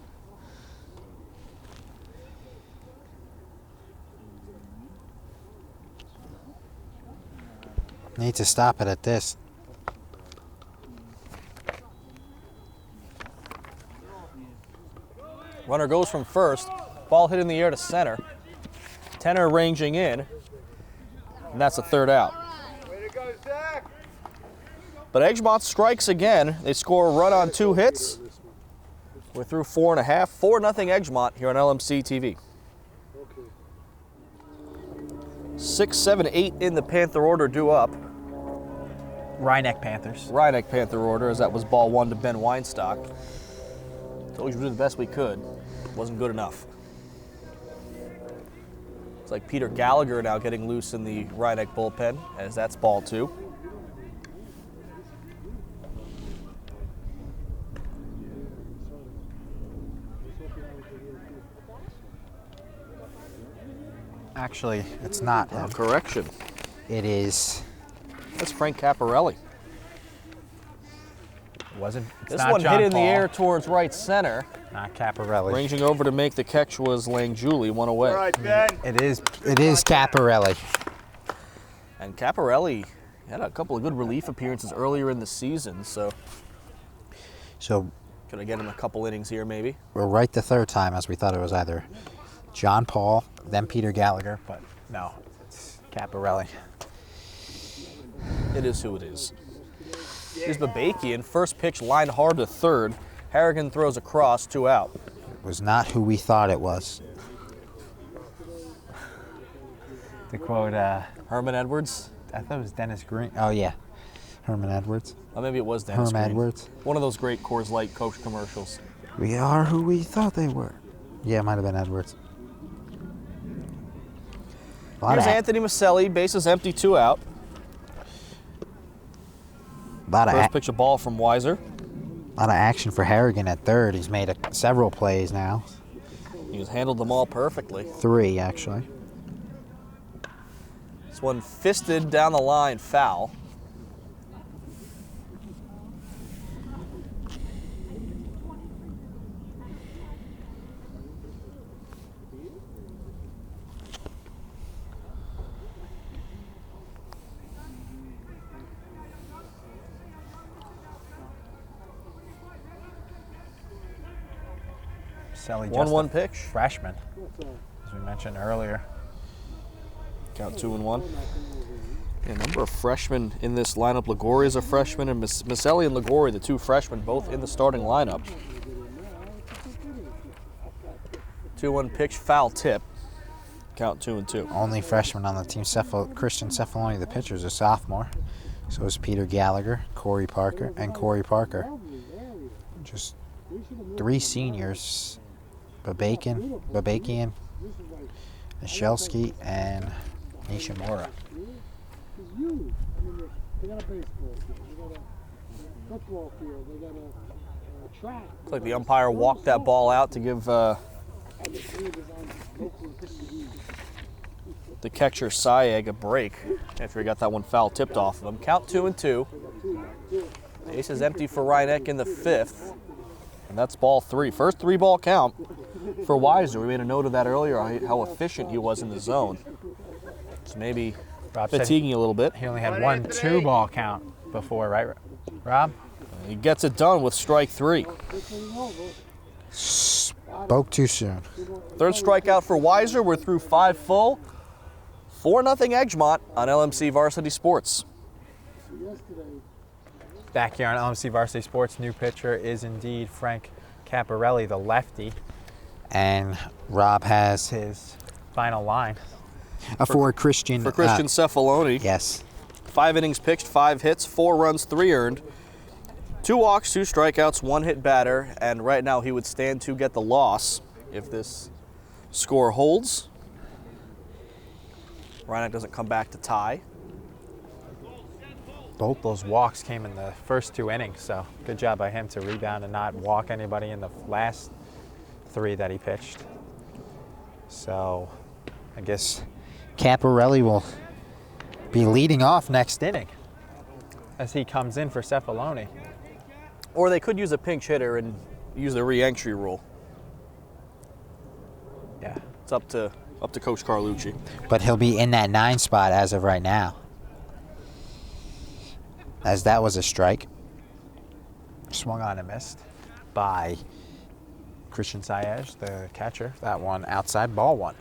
Need to stop it at this. Runner goes from first. Ball hit in the air to center. Tenor ranging in. And that's a 3rd out. Way to go, Zach! But Edgemont strikes again. They score a run on 2 hits. We're through 4.5. 4-0 Edgemont here on LMC TV. 6, 7, 8 in the Panther order due up. Rhinebeck Panthers. Rhinebeck Panther order, as that was ball 1 to Ben Weinstock. Told you we did the best we could. Wasn't good enough. It's like Peter Gallagher now getting loose in the Rhinebeck bullpen, as that's ball 2. Actually, it's not him. Correction. It is. That's Frank Caparelli. Wasn't. It's This not one John hit in the Paul. air towards right center. Not Caparelli. Ranging over to make the catch was Langjulie, 1 away. All right, Ben. It is Caparelli. And Caparelli had a couple of good relief appearances earlier in the season, so So gonna get him a couple innings here maybe. we're right the 3rd time, as we thought it was either John Paul, then Peter Gallagher, but no, it's Caparelli. It is who it is. Here's Babakian. First pitch lined hard to 3rd. Harrigan throws across, 2 out. It was not who we thought it was. To quote, Herman Edwards. I thought it was Dennis Green. Oh, yeah. Herman Edwards. Oh, maybe it was Dennis Green. Edwards. One of those great Coors Light Coke commercials. We are who we thought they were. Yeah, it might have been Edwards. Here's Anthony Maselli. Bases empty, 2 out. First pitch a ball from Weiser. Lot of action for Harrigan at 3rd. He's made several plays now. He's handled them all perfectly. 3, actually. This one fisted down the line, foul. Maselli, 1-1 pitch. Freshman, as we mentioned earlier. Count 2-1. A number of freshmen in this lineup. Ligori is a freshman, and Maselli and Ligori, the two freshmen, both in the starting lineup. 2-1 pitch, foul tip. Count 2-2. Only freshman on the team. Christian Cephaloni, the pitcher, is a sophomore. So is Peter Gallagher, Corey Parker. Just 3 seniors: Babakian, Michalski, and Nishimura. They got a baseball field, they got a football field, they got a track. Looks like the umpire walked that ball out to give the catcher Sayeg a break after he got that one foul tipped off of him. Count 2-2. Base is empty for Reineck in the 5th, and that's ball 3. First 3-ball count for Weiser. We made a note of that earlier, how efficient he was in the zone. So maybe Rob fatiguing a little bit. He only had 1 2-ball count before, right, Rob? He gets it done with strike 3. Spoke too soon. Third strikeout for Weiser. We're through 5 full. 4-0 Edgemont on LMC Varsity Sports. Back here on LMC Varsity Sports, new pitcher is indeed Frank Caparelli, the lefty. And Rob has his final line. For Christian Cephaloni. Yes. 5 innings pitched, 5 hits, 4 runs, 3 earned. 2 walks, 2 strikeouts, 1 hit batter, and right now he would stand to get the loss if this score holds. Reineck doesn't come back to tie. Both those walks came in the first 2 innings, so good job by him to rebound and not walk anybody in the last 3 that he pitched. So I guess Caparelli will be leading off next inning as he comes in for Cephaloni. Or they could use a pinch hitter and use the re-entry rule. Yeah. It's up to Coach Carlucci. But he'll be in that 9 spot as of right now, as that was a strike. Swung on and missed by Christian Sayej, the catcher. That one outside, ball 1.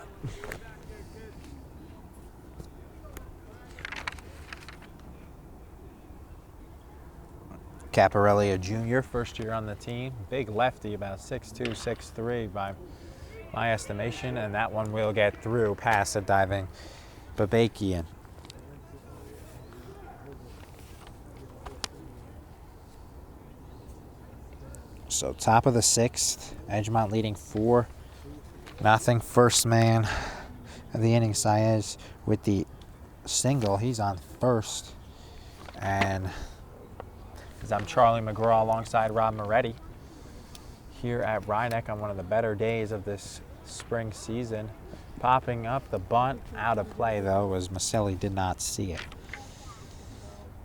Caparelli, a junior, first year on the team. Big lefty, about 6'2", 6'3" by my estimation, and that one will get through past a diving Babakian. So top of the 6th, Edgemont leading 4-0. First man of the inning, Sayez with the single. He's on first. And as I'm Charlie McGraw alongside Rob Moretti here at Reineck on one of the better days of this spring season. Popping up the bunt, out of play though, as Maselli did not see it.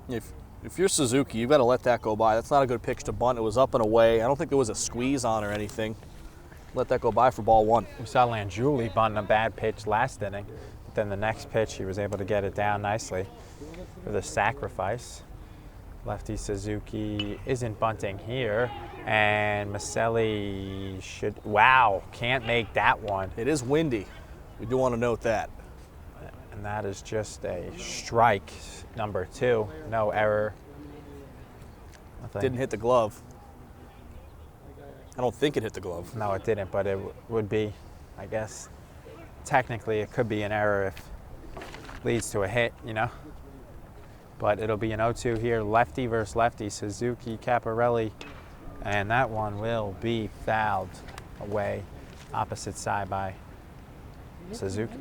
If you're Suzuki, you've got to let that go by. That's not a good pitch to bunt. It was up and away. I don't think there was a squeeze on or anything. Let that go by for ball 1. We saw Langiuli bunting a bad pitch last inning, but then the next pitch he was able to get it down nicely for the sacrifice. Lefty Suzuki isn't bunting here, and Maselli can't make that one. It is windy. We do want to note that. And that is just a strike, number 2. No error. Nothing. Didn't hit the glove. I don't think it hit the glove. No, it didn't, but it would be, I guess, technically it could be an error if it leads to a hit, you know? But it'll be an 0-2 here, lefty versus lefty, Suzuki, Caparelli, and that one will be fouled away, opposite side by Suzuki.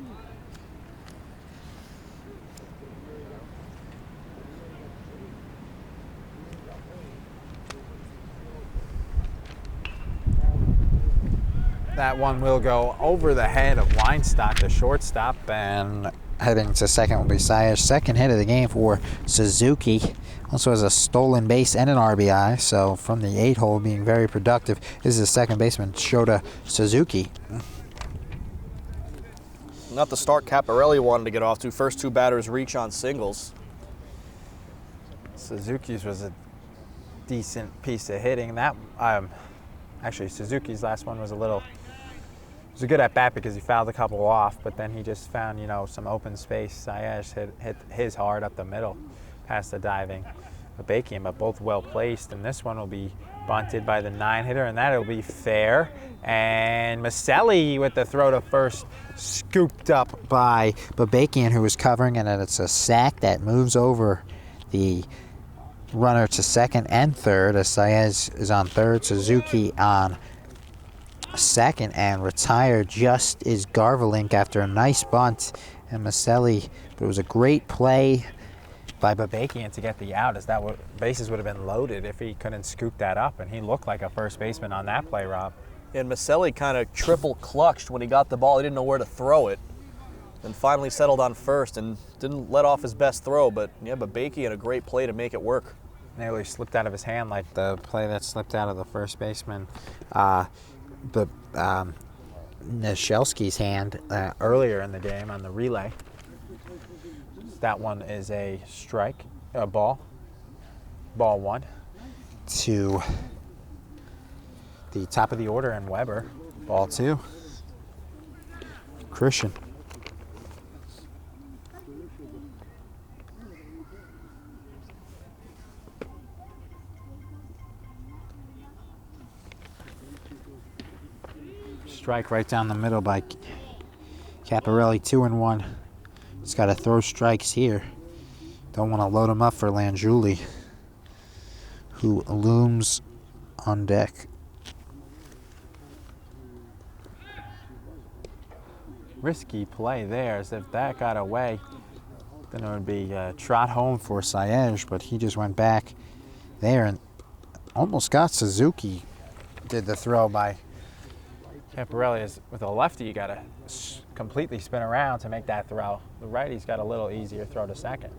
That one will go over the head of Weinstock, the shortstop, and heading to second will be Sayers. Second hit of the game for Suzuki. Also has a stolen base and an RBI, so from the 8-hole being very productive. This is the second baseman, Shota Suzuki. Not the start Caparelli wanted to get off to. First 2 batters reach on singles. Suzuki's was a decent piece of hitting. That actually Suzuki's last one was a little was a good at bat because he fouled a couple off, but then he just found, you know, some open space. Saez hit his hard up the middle past the diving Babakian, but both well placed. And this one will be bunted by the 9-hitter, and that'll be fair. And Maselli with the throw to first, scooped up by Babakian, who was covering, and it's a sack that moves over the runner to second and third, as Saez is on third, Suzuki on second, and retired just is Garvelink after a nice bunt. And Maselli, but it was a great play by Babakian to get the out, as that bases would have been loaded if he couldn't scoop that up, and he looked like a first baseman on that play, Rob. And Maselli kind of triple clutched when he got the ball. He didn't know where to throw it, and finally settled on first and didn't let off his best throw. But yeah, Babakian, a great play to make it work. Nearly slipped out of his hand, like the play that slipped out of the first baseman, Nashelski's hand earlier in the game on the relay. That one is a strike, a ball. Ball one to the top of the order, and Weber. Ball two. Christian. Strike right down the middle by Caparelli, 2-1. He's got to throw strikes here. Don't want to load him up for Langiuli, who looms on deck. Risky play there, as if that got away, then it would be trot home for Saez, but he just went back there and almost got Suzuki. Did the throw by Caparelli. Is with a lefty, you got to completely spin around to make that throw. The righty's got a little easier throw to second.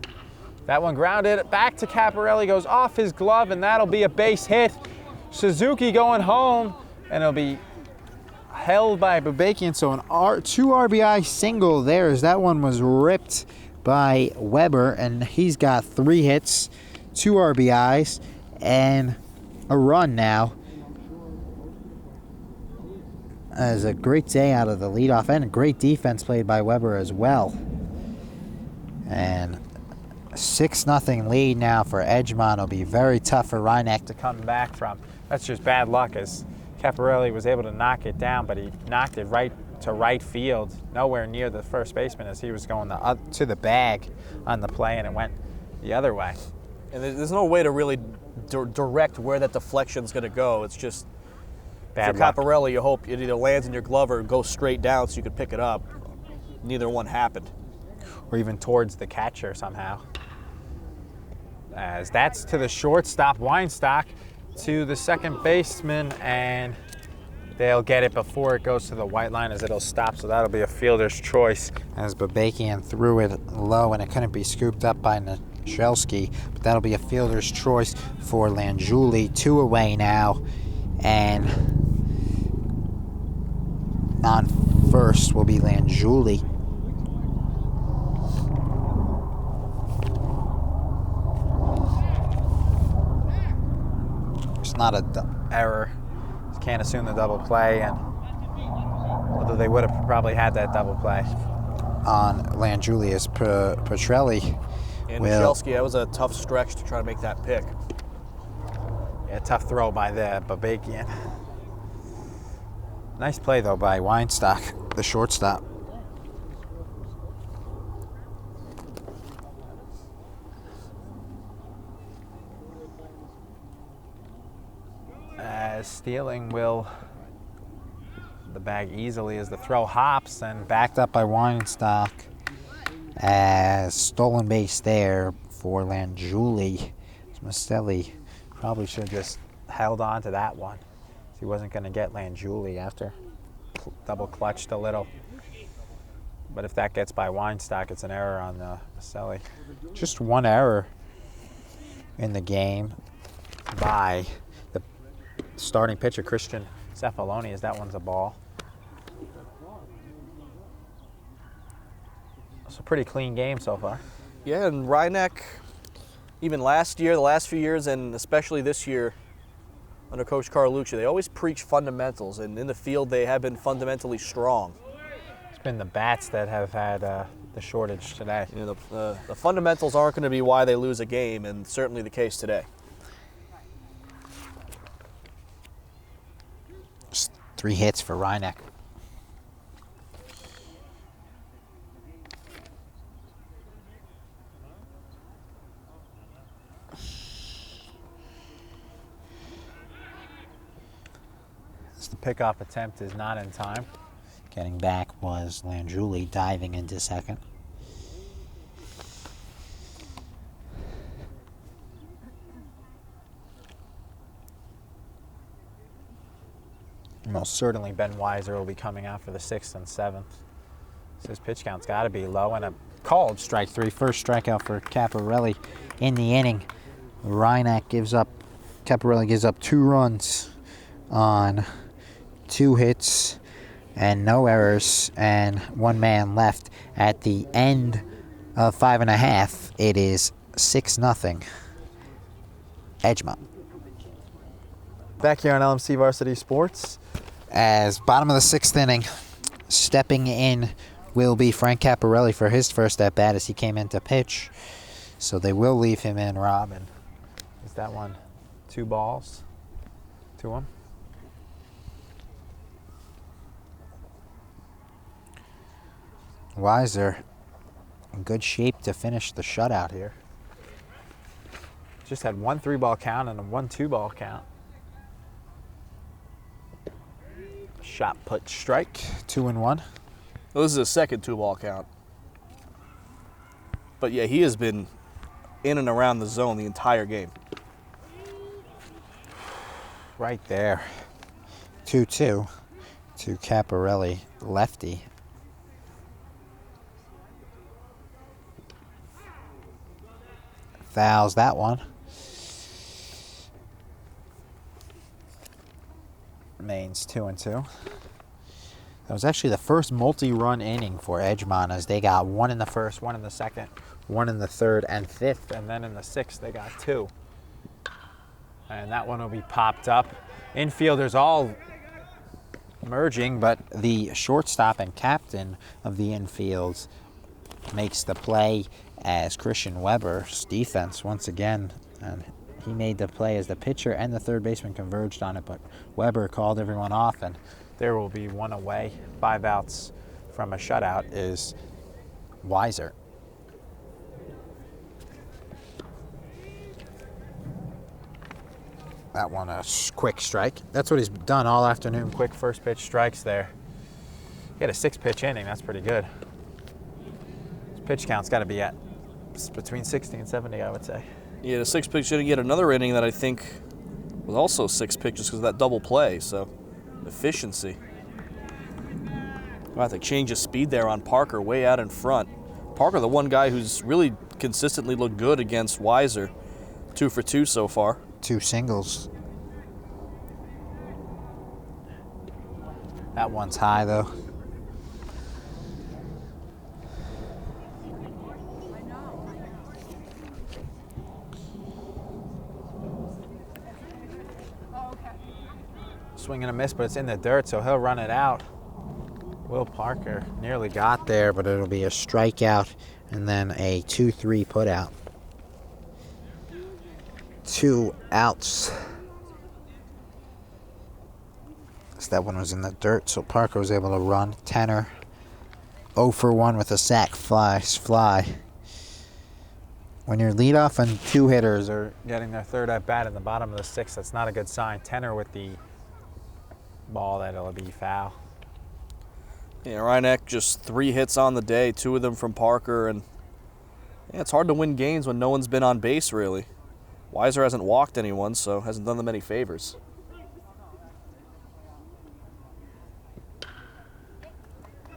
That one grounded back to Caparelli, goes off his glove, and that'll be a base hit. Suzuki going home, and it'll be held by Babakian. So an 2 RBI single there, as that one was ripped by Weber, and he's got 3 hits, 2 RBIs, and a run now. As a great day out of the leadoff, and a great defense played by Weber as well. And 6-0 lead now for Edgemont. It'll be very tough for Reinach to come back from. That's just bad luck, as Caparelli was able to knock it down, but he knocked it right to right field, nowhere near the first baseman, as he was going to the bag on the play, and it went the other way. And there's no way to really direct where that deflection's going to go. It's just Bad for luck. Caparelli, you hope it either lands in your glove or goes straight down so you could pick it up. Neither one happened. Or even towards the catcher somehow. As that's to the shortstop, Weinstock to the second baseman, and they'll get it before it goes to the white line, as it'll stop, so that'll be a fielder's choice, as Babakian threw it low and it couldn't be scooped up by Nashelski, but that'll be a fielder's choice for Langiuli. 2 away now, and on first will be Langiuli. It's not an error. Can't assume the double play, and although they would have probably had that double play on Langiuli, as Petrelli. And Nashelski, that was a tough stretch to try to make that pick. Yeah, tough throw by the Babakian. Nice play, though, by Weinstock, the shortstop. As stealing will the bag easily as the throw hops, and backed up by Weinstock. As stolen base there for Langiuli. Maselli probably should have just held on to that one. He wasn't going to get Langiuli after double clutched a little. But if that gets by Weinstock, it's an error on Maselli. Just one error in the game by the starting pitcher, Christian Cephaloni, as that one's a ball. It's a pretty clean game so far. Yeah, and Reinach, even last year, the last few years, and especially this year, under Coach Carlucci. They always preach fundamentals, and in the field they have been fundamentally strong. It's been the bats that have had the shortage today. You know, the fundamentals aren't going to be why they lose a game, and certainly the case today. Just 3 hits for Reineck. The pickoff attempt is not in time. Getting back was Langiuli diving into second. Most certainly Ben Weiser will be coming out for the 6th and 7th. So his pitch count's got to be low, and a called strike 3. First strikeout for Caparelli in the inning. Reineck gives up, Caparelli gives up 2 runs on 2 hits and no errors, and 1 man left. At the end of 5 1/2, it is 6-0 Edgemont. Back here on LMC Varsity Sports, as bottom of the 6th inning, stepping in will be Frank Caparelli for his first at bat as he came in to pitch. So they will leave him in, Robin. Is that one 2 balls to him? Weiser in good shape to finish the shutout here. Just had 1 3-ball count and a 1 2-ball count. Shot put strike, 2-1. Well, this is a second 2-ball count. But yeah, he has been in and around the zone the entire game. Right there. 2-2 to Caparelli, lefty. Fouls that one. Remains 2-2. That was actually the first multi-run inning for Edgemont, as they got 1 in the first, 1 in the second, 1 in the third and 5th, and then in the 6th they got 2. And that one will be popped up. Infielders all merging, but the shortstop and captain of the infields makes the play as Christian Weber's defense once again, and he made the play as the pitcher and the third baseman converged on it, but Weber called everyone off, and there will be 1 away. 5 outs from a shutout is Weiser. That one a quick strike. That's what he's done all afternoon, quick first pitch strikes there. He had a 6-pitch inning, that's pretty good. His pitch count's got to be at between 60 and 70, I would say. Yeah, the 6-pitch inning, yet another inning that I think was also 6 pitches because of that double play, so efficiency. I'll have to change his speed there on Parker, way out in front. Parker, the one guy who's really consistently looked good against Weiser. 2 for 2 so far. 2 singles. That one's high, though. Swing and a miss, but it's in the dirt, so he'll run it out. Will Parker nearly got there, but it'll be a strikeout and then a 2-3 put out. 2 outs. So that one was in the dirt, so Parker was able to run. Tenor 0 for 1 with a sac fly. When your leadoff and 2 hitters are getting their third at bat in the bottom of the 6th, that's not a good sign. Tenor with the ball, that'll be foul. Yeah, Reineck just 3 hits on the day, 2 of them from Parker, and yeah, it's hard to win games when no one's been on base, really. Weiser hasn't walked anyone, so hasn't done them any favors.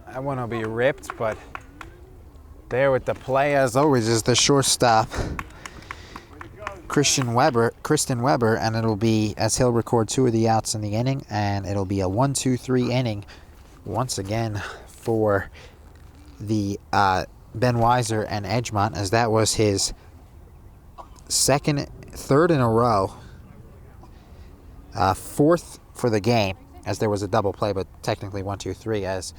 That one will be ripped, but there with the play, as always, is the shortstop, Christian Weber, and it'll be, as he'll record 2 of the outs in the inning, and it'll be a 1-2-3 inning once again for the Ben Weiser and Edgemont, as that was his third in a row Fourth for the game, as there was a double play, but technically 1, 2, 3, as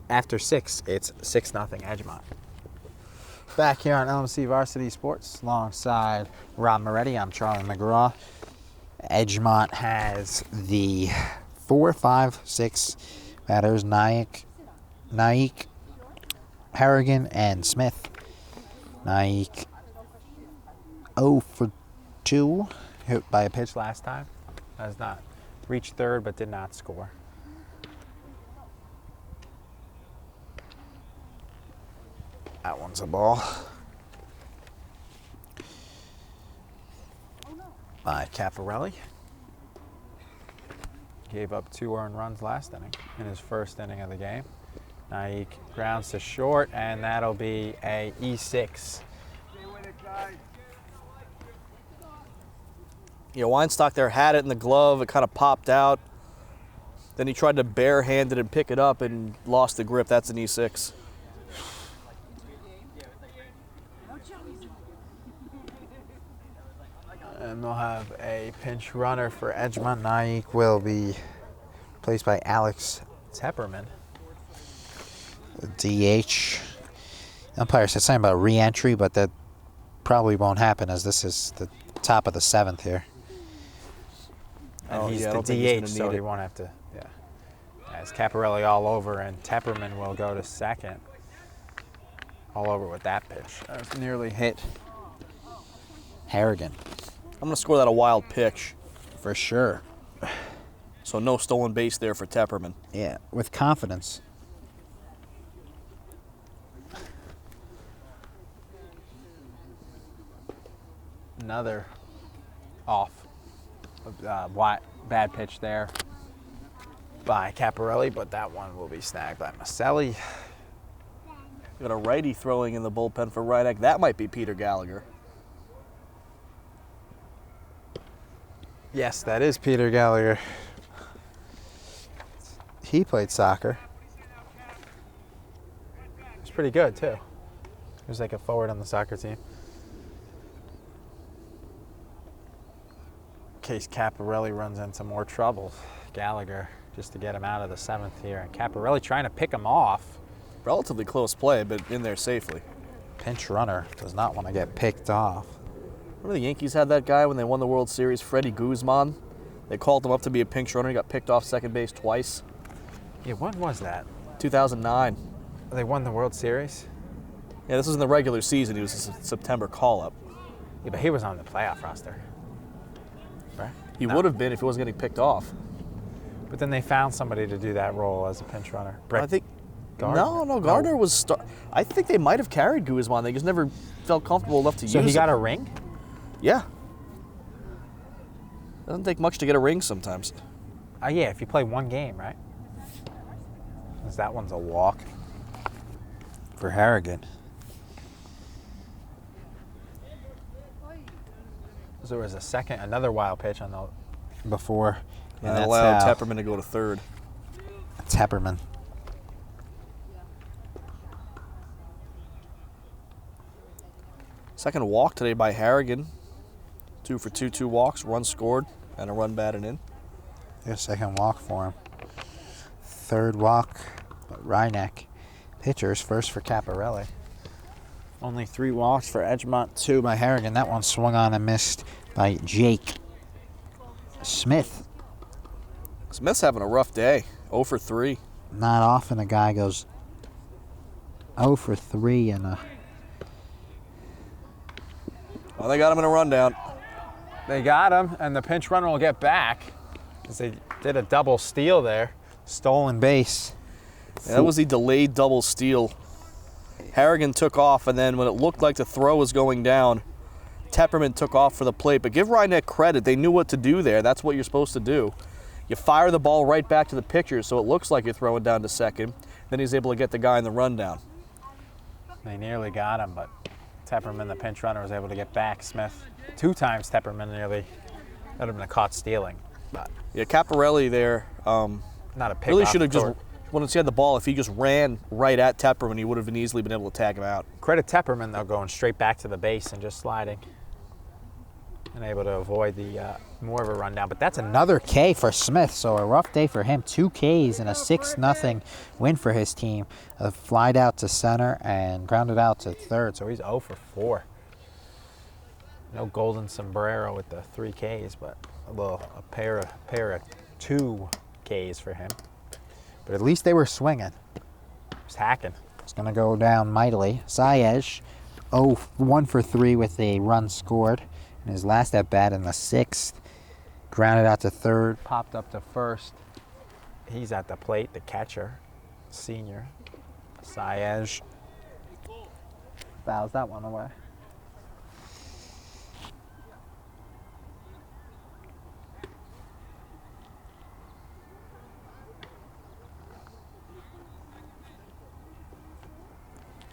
after 6, it's 6-0 Edgemont. Back here on LMC Varsity Sports, alongside Rob Moretti, I'm Charlie McGraw. Edgemont has the 4, 5, 6 batters, Naik, Harrigan, and Smith. Naik 0 for 2, hit by a pitch last time. Has not reached third, but did not score. That one's a ball. By Caparelli. Gave up 2 earned runs last inning in his first inning of the game. Naik grounds to short, and that'll be a E6. You know, Weinstock there had it in the glove. It kind of popped out. Then he tried to barehand it and pick it up and lost the grip. That's an E6. And we'll have a pinch runner for Edgemont. Naik will be replaced by Alex Tepperman. DH. Umpire said something about re-entry, but that probably won't happen, as this is the top of the 7th here. And he's the DH, so he won't have to. Yeah. As Caparelli all over, and Tepperman will go to second. All over with that pitch. Nearly hit Harrigan. I'm going to score that a wild pitch. For sure. So no stolen base there for Tepperman. Yeah, with confidence. Another off. Bad pitch there by Caparelli, but that one will be snagged by Maselli. Got a righty throwing in the bullpen for Reinach. That might be Peter Gallagher. Yes, that is Peter Gallagher. He played soccer. He's pretty good, too. He was like a forward on the soccer team. In case Caparelli runs into more trouble, Gallagher, just to get him out of the 7th here. And Caparelli trying to pick him off. Relatively close play, but in there safely. Pinch runner does not want to get picked off. Remember the Yankees had that guy when they won the World Series, Freddie Guzman? They called him up to be a pinch runner. He got picked off second base twice. Yeah, when was that? 2009. They won the World Series? Yeah, this was in the regular season. He was a September call-up. Yeah, but he was on the playoff roster. Right? He would have been if he wasn't getting picked off. But then they found somebody to do that role as a pinch runner. I think Gardner? No, Gardner was. I think they might have carried Guzman. They just never felt comfortable enough to use So him. he got a ring? Yeah. Doesn't take much to get a ring sometimes. Yeah, if you play one game, right? Because that one's a walk for Harrigan. So there was another wild pitch on the before. And that allowed Tepperman to go to third. Tepperman. Second walk today by Harrigan. 2 for 2, 2 walks, run scored, and a run batted in. Yeah, second walk for him. Third walk, but Reinach. Pitchers, first for Caparelli. Only 3 walks for Edgemont, 2 by Harrigan. That one swung on and missed by Jake Smith. Smith's having a rough day. 0 for 3. Not often a guy goes 0 for 3 in a... Well, they got him in a rundown. They got him, and the pinch runner will get back because they did a double steal there. Stolen base. Yeah, that was the delayed double steal. Harrigan took off, and then when it looked like the throw was going down, Tepperman took off for the plate. But give Reinach credit. They knew what to do there. That's what you're supposed to do. You fire the ball right back to the pitcher so it looks like you're throwing down to second. Then he's able to get the guy in the rundown. They nearly got him, but Tepperman, the pinch runner, was able to get back. Smith, 2 times Tepperman nearly. That would have been a caught stealing. But yeah, Caparelli there not a pick. really should have just, once he had the ball, if he just ran right at Tepperman, he would have easily been able to tag him out. Credit Tepperman, though, going straight back to the base and just sliding. and able to avoid the more of a rundown. But that's another K for Smith, so a rough day for him. 2 Ks and a 6-0 win for his team. A flied out to center and grounded out to third, so he's 0 for 4. No golden sombrero with the 3 Ks, but a pair of 2 Ks for him. But at least they were swinging. Just hacking. It's going to go down mightily. Saez, 1 for 3 with a run scored in his last at bat in the 6th. Grounded out to third, popped up to first. He's at the plate, the catcher, senior. Saez fouls that one away.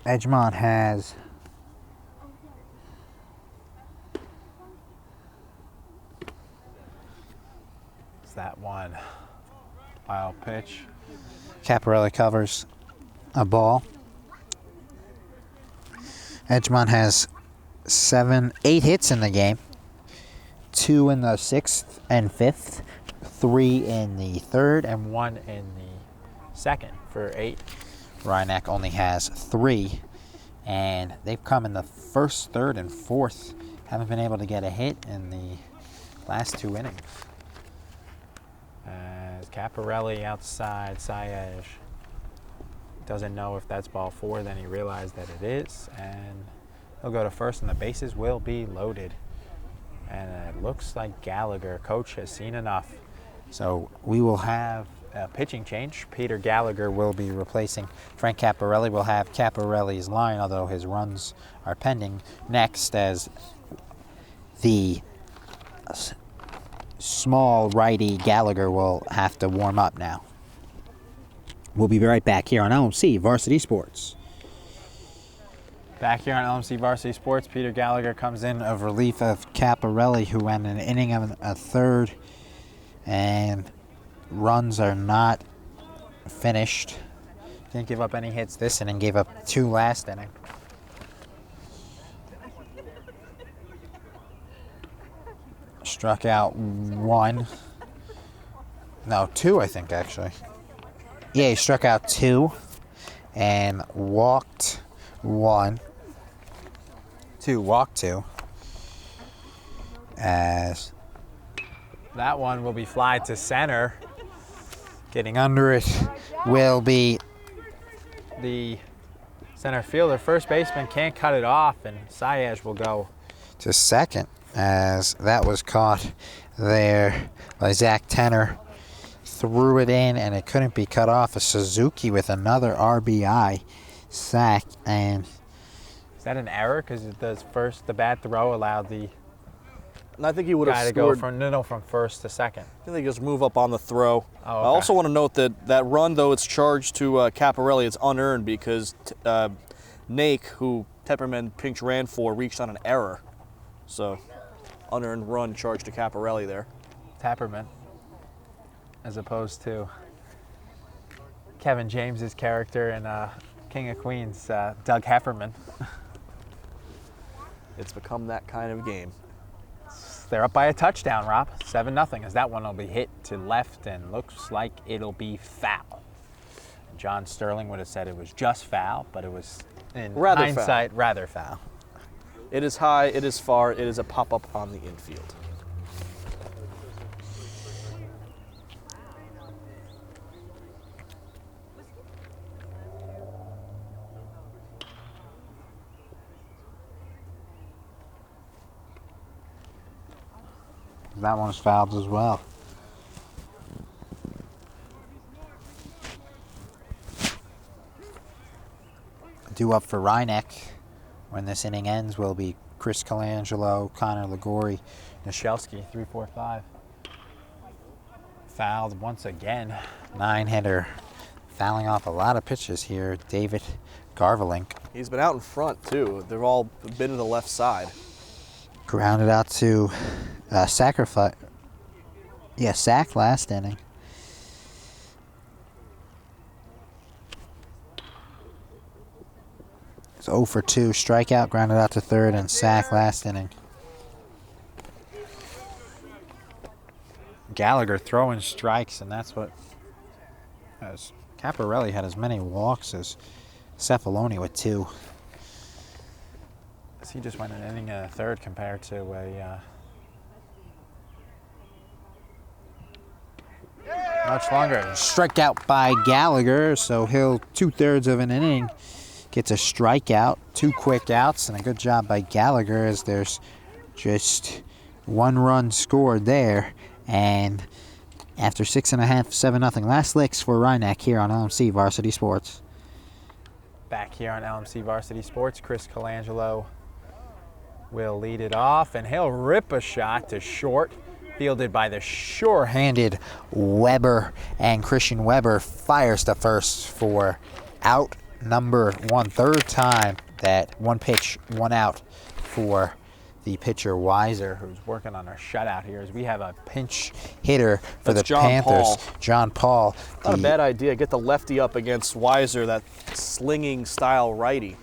Edgemont has that one wild pitch. Caparelli covers a ball. Edgemont has 8 hits in the game. 2 in the 6th and 5th, 3 in the 3rd, and 1 in the 2nd for 8. Rhineck only has 3, and they've come in the 1st, 3rd, and 4th. Haven't been able to get a hit in the last 2 innings. As Caparelli outside, Saez doesn't know if that's ball 4, then he realized that it is, and he'll go to first, and the bases will be loaded. And it looks like Gallagher, coach, has seen enough. So we will have a pitching change. Peter Gallagher will be replacing Frank Caparelli. We'll have Caparelli's line, although his runs are pending, next, as the small righty Gallagher will have to warm up now. We'll be right back here on LMC Varsity Sports. Back here on LMC Varsity Sports, Peter Gallagher comes in of relief of Caparelli, who went an inning of a 3rd, and runs are not finished. Didn't give up any hits this inning, gave up 2 last inning. Struck out 1. No, 2, I think, actually. Yeah, he struck out 2 and walked 1. 2, walked 2. As that one will be fly to center. Getting under it will be the center fielder. First baseman can't cut it off, and Saez will go to second, as that was caught there by Zach Tenner. Threw it in, and it couldn't be cut off. A Suzuki with another RBI sack. And is that an error? Because the bad throw allowed the And I think he would have guy to go from first to second. I think they just move up on the throw. Oh, okay. I also want to note that run, though it's charged to Caparelli, it's unearned because Nake, who Tepperman pinch ran for, reached on an error. So, unearned run charged to Caparelli there. Tapperman, as opposed to Kevin James's character in King of Queens, Doug Hefferman. It's become that kind of game. They're up by a touchdown, Rob. 7-0, as that one will be hit to left and looks like it'll be foul. John Sterling would have said it was just foul, but it was, in hindsight, rather foul. It is high, it is far, it is a pop-up on the infield. That one's fouled as well. Due up for Rhineck when this inning ends will be Chris Colangelo, Connor Ligori, Nishelski, 3-4-5. Fouled once again. 9-hitter. Fouling off a lot of pitches here. David Garvelink. He's been out in front, too. They've all been to the left side. Grounded out to sacrifice. Yeah, sack last inning. It's 0 for 2. Strikeout, grounded out to third, and sack last inning. Gallagher throwing strikes, and that's what, as Caparelli had as many walks as Cefaloni with 2. So he just went an inning and a third compared to a much longer. Strikeout by Gallagher, so he'll 2/3 of an inning gets a strikeout, 2 quick outs, and a good job by Gallagher as there's just 1 run scored there. And after 6.5, 7-0 last licks for Rhineck here on LMC Varsity Sports. Back here on LMC Varsity Sports, Chris Colangelo will lead it off, and he'll rip a shot to short, fielded by the sure-handed Weber, and Christian Weber fires to first for out number 1. Third time that 1 pitch, 1 out for the pitcher Weiser, who's working on a shutout here, as we have a pinch hitter for the Panthers, John Paul. Not a bad idea. Get the lefty up against Weiser, that slinging style righty.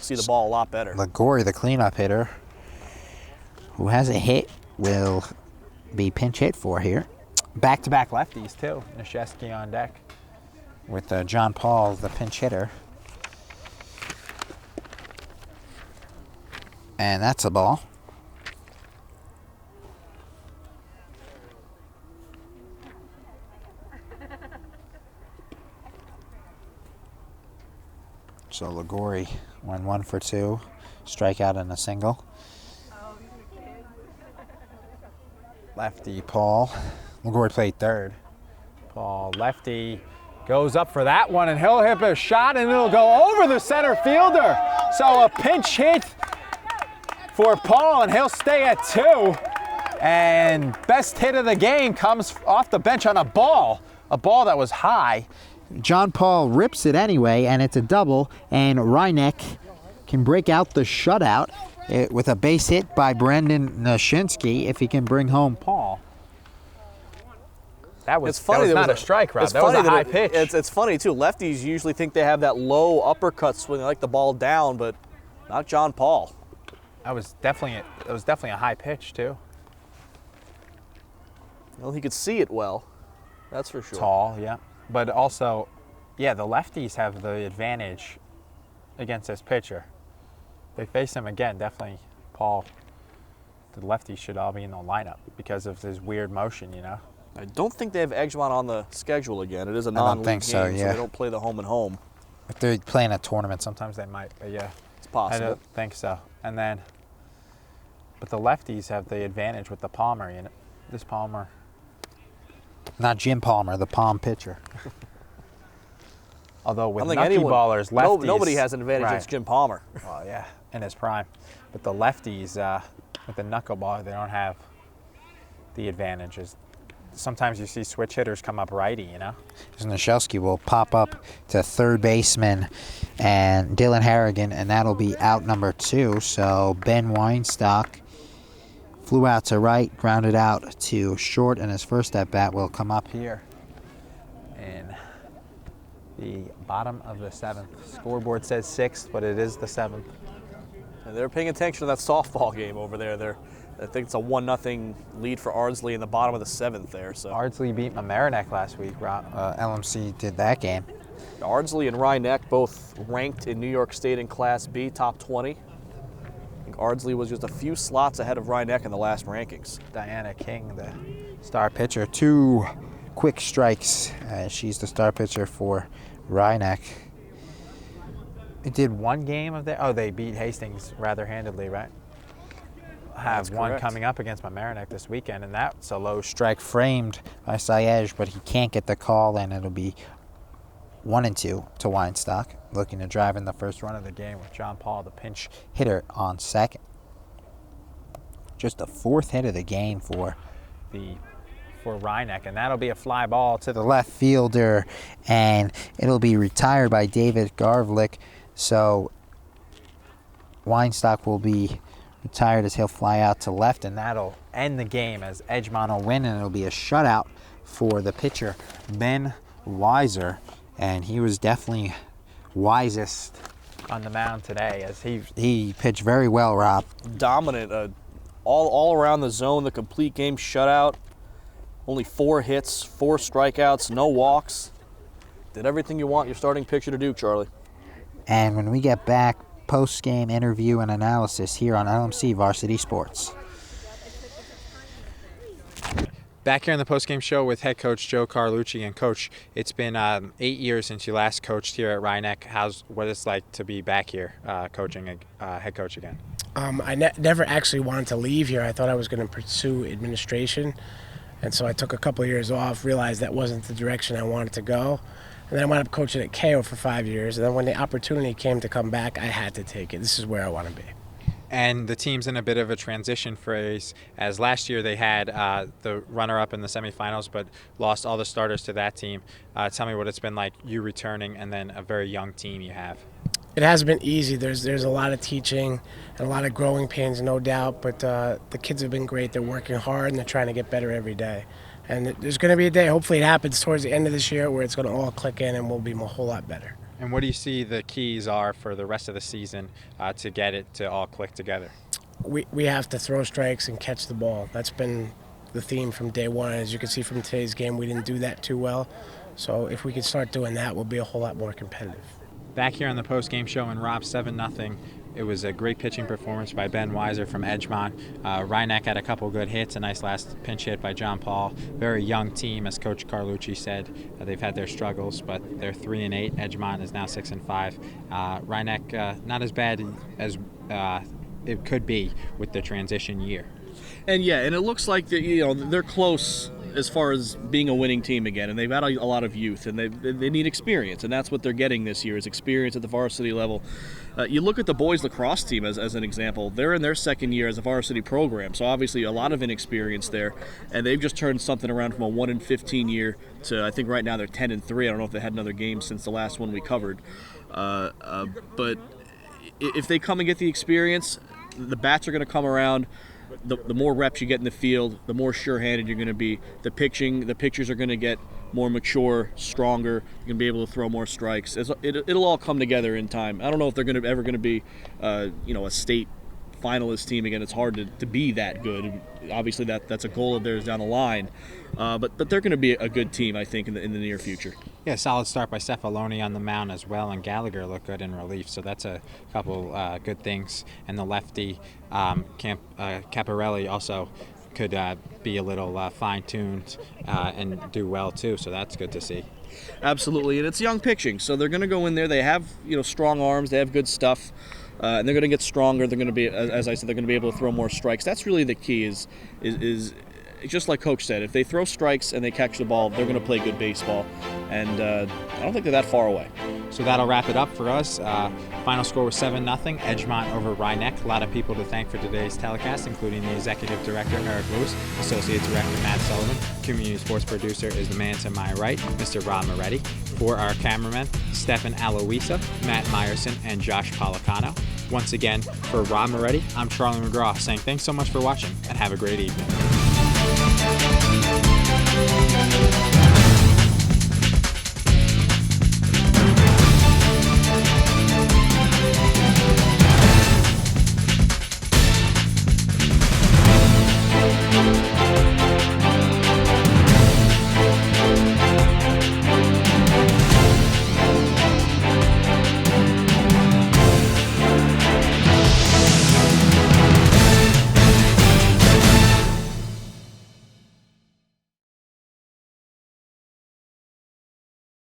See the ball a lot better. Ligori, the cleanup hitter, who has a hit, will be pinch hit for here. Back-to-back lefties, too. Nashesky on deck with John Paul, the pinch hitter. And that's a ball. So Ligori went 1 for 2, strikeout and a single. Lefty Paul. Ligori played third. Paul, lefty, goes up for that one, and he'll hit a shot, and it'll go over the center fielder. So a pinch hit for Paul, and he'll stay at 2. And best hit of the game comes off the bench on a ball that was high. John Paul rips it anyway, and it's a double, and Rhineck can break out the shutout with a base hit by Brendan Nashinsky if he can bring home Paul. That was not a strike, Rob. That was a high pitch. It's funny, too. Lefties usually think they have that low uppercut swing. They like the ball down, but not John Paul. That was definitely a high pitch, too. Well, he could see it well. That's for sure. Tall, yeah. But also, yeah, the lefties have the advantage against this pitcher. They face him again, definitely Paul. The lefties should all be in the lineup because of his weird motion, you know. I don't think they have Edgemont on the schedule again. It is a non-league game, so they don't play the home and home. If they're playing a tournament, sometimes they might, but yeah. It's possible. I don't think so. And then, but the lefties have the advantage with the Palmer, you know. This Palmer. Not Jim Palmer, the Palm pitcher. Although with ballers, lefties... Nobody has an advantage against Jim Palmer. Well, yeah, in his prime. But the lefties, with the knuckleballer, they don't have the advantages. Sometimes you see switch hitters come up righty, you know? Nashelsky will pop up to third baseman and Dylan Harrigan, and that'll be out number 2. So Ben Weinstock flew out to right, grounded out to short, and his first at-bat will come up here in the bottom of the 7th. Scoreboard says 6th, but it is the 7th. And they're paying attention to that softball game over there. I think it's a 1-0 lead for Ardsley in the bottom of the 7th there. So Ardsley beat Mamaroneck last week. LMC did that game. Ardsley and Rhineck both ranked in New York State in Class B, top 20. I think Ardsley was just a few slots ahead of Rhineck in the last rankings. Diana King, the star pitcher, 2 quick strikes. She's the star pitcher for Rhineck. It did 1 game of that. Oh, they beat Hastings rather handedly, right? Have That's one correct. coming up against Mamaroneck this weekend, and that's a low strike framed by Sayej, but he can't get the call, and it'll be 1-2 to Weinstock, looking to drive in the first run of the game with John Paul, the pinch hitter, on second. Just the 4th hit of the game for Rhineck, and that'll be a fly ball to the left fielder, and it'll be retired by David Garvlick. So Weinstock will be retired as he'll fly out to left, and that'll end the game as Edgemont will win, and it'll be a shutout for the pitcher, Ben Weiser. And he was definitely wisest on the mound today, as he pitched very well, Rob. Dominant, all around the zone, the complete game shutout. Only 4 hits, 4 strikeouts, no walks. Did everything you want your starting pitcher to do, Charlie. And when we get back, post-game interview and analysis here on LMC Varsity Sports. Back here on the post-game show with head coach Joe Carlucci. And Coach, it's been 8 years since you last coached here at Rhinebeck. What it's like to be back here coaching, head coach again? I never actually wanted to leave here. I thought I was going to pursue administration, and so I took a couple of years off, realized that wasn't the direction I wanted to go. And then I wound up coaching at KO for 5 years, and then when the opportunity came to come back, I had to take it. This is where I want to be. And the team's in a bit of a transition phase, as last year they had the runner-up in the semifinals, but lost all the starters to that team. Tell me what it's been like, you returning, and then a very young team you have. It hasn't been easy. There's a lot of teaching and a lot of growing pains, no doubt, but the kids have been great. They're working hard, and they're trying to get better every day. And there's going to be a day, hopefully it happens towards the end of this year, where it's going to all click in and we'll be a whole lot better. And what do you see the keys are for the rest of the season to get it to all click together? We have to throw strikes and catch the ball. That's been the theme from day one. As you can see from today's game, we didn't do that too well. So if we can start doing that, we'll be a whole lot more competitive. Back here on the post-game show in Rob 7-0. It was a great pitching performance by Ben Weiser from Edgemont. Rhinebeck had a couple good hits, a nice last pinch hit by John Paul. Very young team, as Coach Carlucci said. They've had their struggles, but they're 3-8. Edgemont is now 6-5. Rhinebeck not as bad as it could be with the transition year. And yeah, and it looks like they're close as far as being a winning team again, and they've had a lot of youth, and they need experience, and that's what they're getting this year, is experience at the varsity level. You look at the boys lacrosse team as an example. They're in their second year as a varsity program, so obviously a lot of inexperience there, and they've just turned something around from a 1-15 year to, I think right now they're 10-3. I don't know if they had another game since the last one we covered, but if they come and get the experience, the bats are going to come around. The more reps you get in the field, the more sure-handed you're going to be. The pitchers are going to get more mature, stronger. You're going to be able to throw more strikes. It'll all come together in time. I don't know if they're ever going to be, a state finalist team again. It's hard to be that good. Obviously, that's a goal of theirs down the line. But they're going to be a good team, I think, in the near future. Yeah, solid start by Cephaloni on the mound as well, and Gallagher looked good in relief, so that's a couple good things. And the lefty, Caparelli, also could be a little fine-tuned and do well too, so that's good to see. Absolutely, and it's young pitching, so they're going to go in there. They have strong arms, they have good stuff, and they're going to get stronger. They're going to be, as I said, they're going to be able to throw more strikes. That's really the key. Is just like Coach said, if they throw strikes and they catch the ball, they're going to play good baseball, and I don't think they're that far away. So that'll wrap it up for us. Final score was 7-0, Edgemont over Rhinebeck. A lot of people to thank for today's telecast, including the Executive Director, Eric Lewis, Associate Director, Matt Sullivan. Community Sports Producer is the man to my right, Mr. Rob Moretti. For our cameramen, Stefan Aloisa, Matt Meyerson, and Josh Policano. Once again, for Rob Moretti, I'm Charlie McGraw, saying thanks so much for watching, and have a great evening.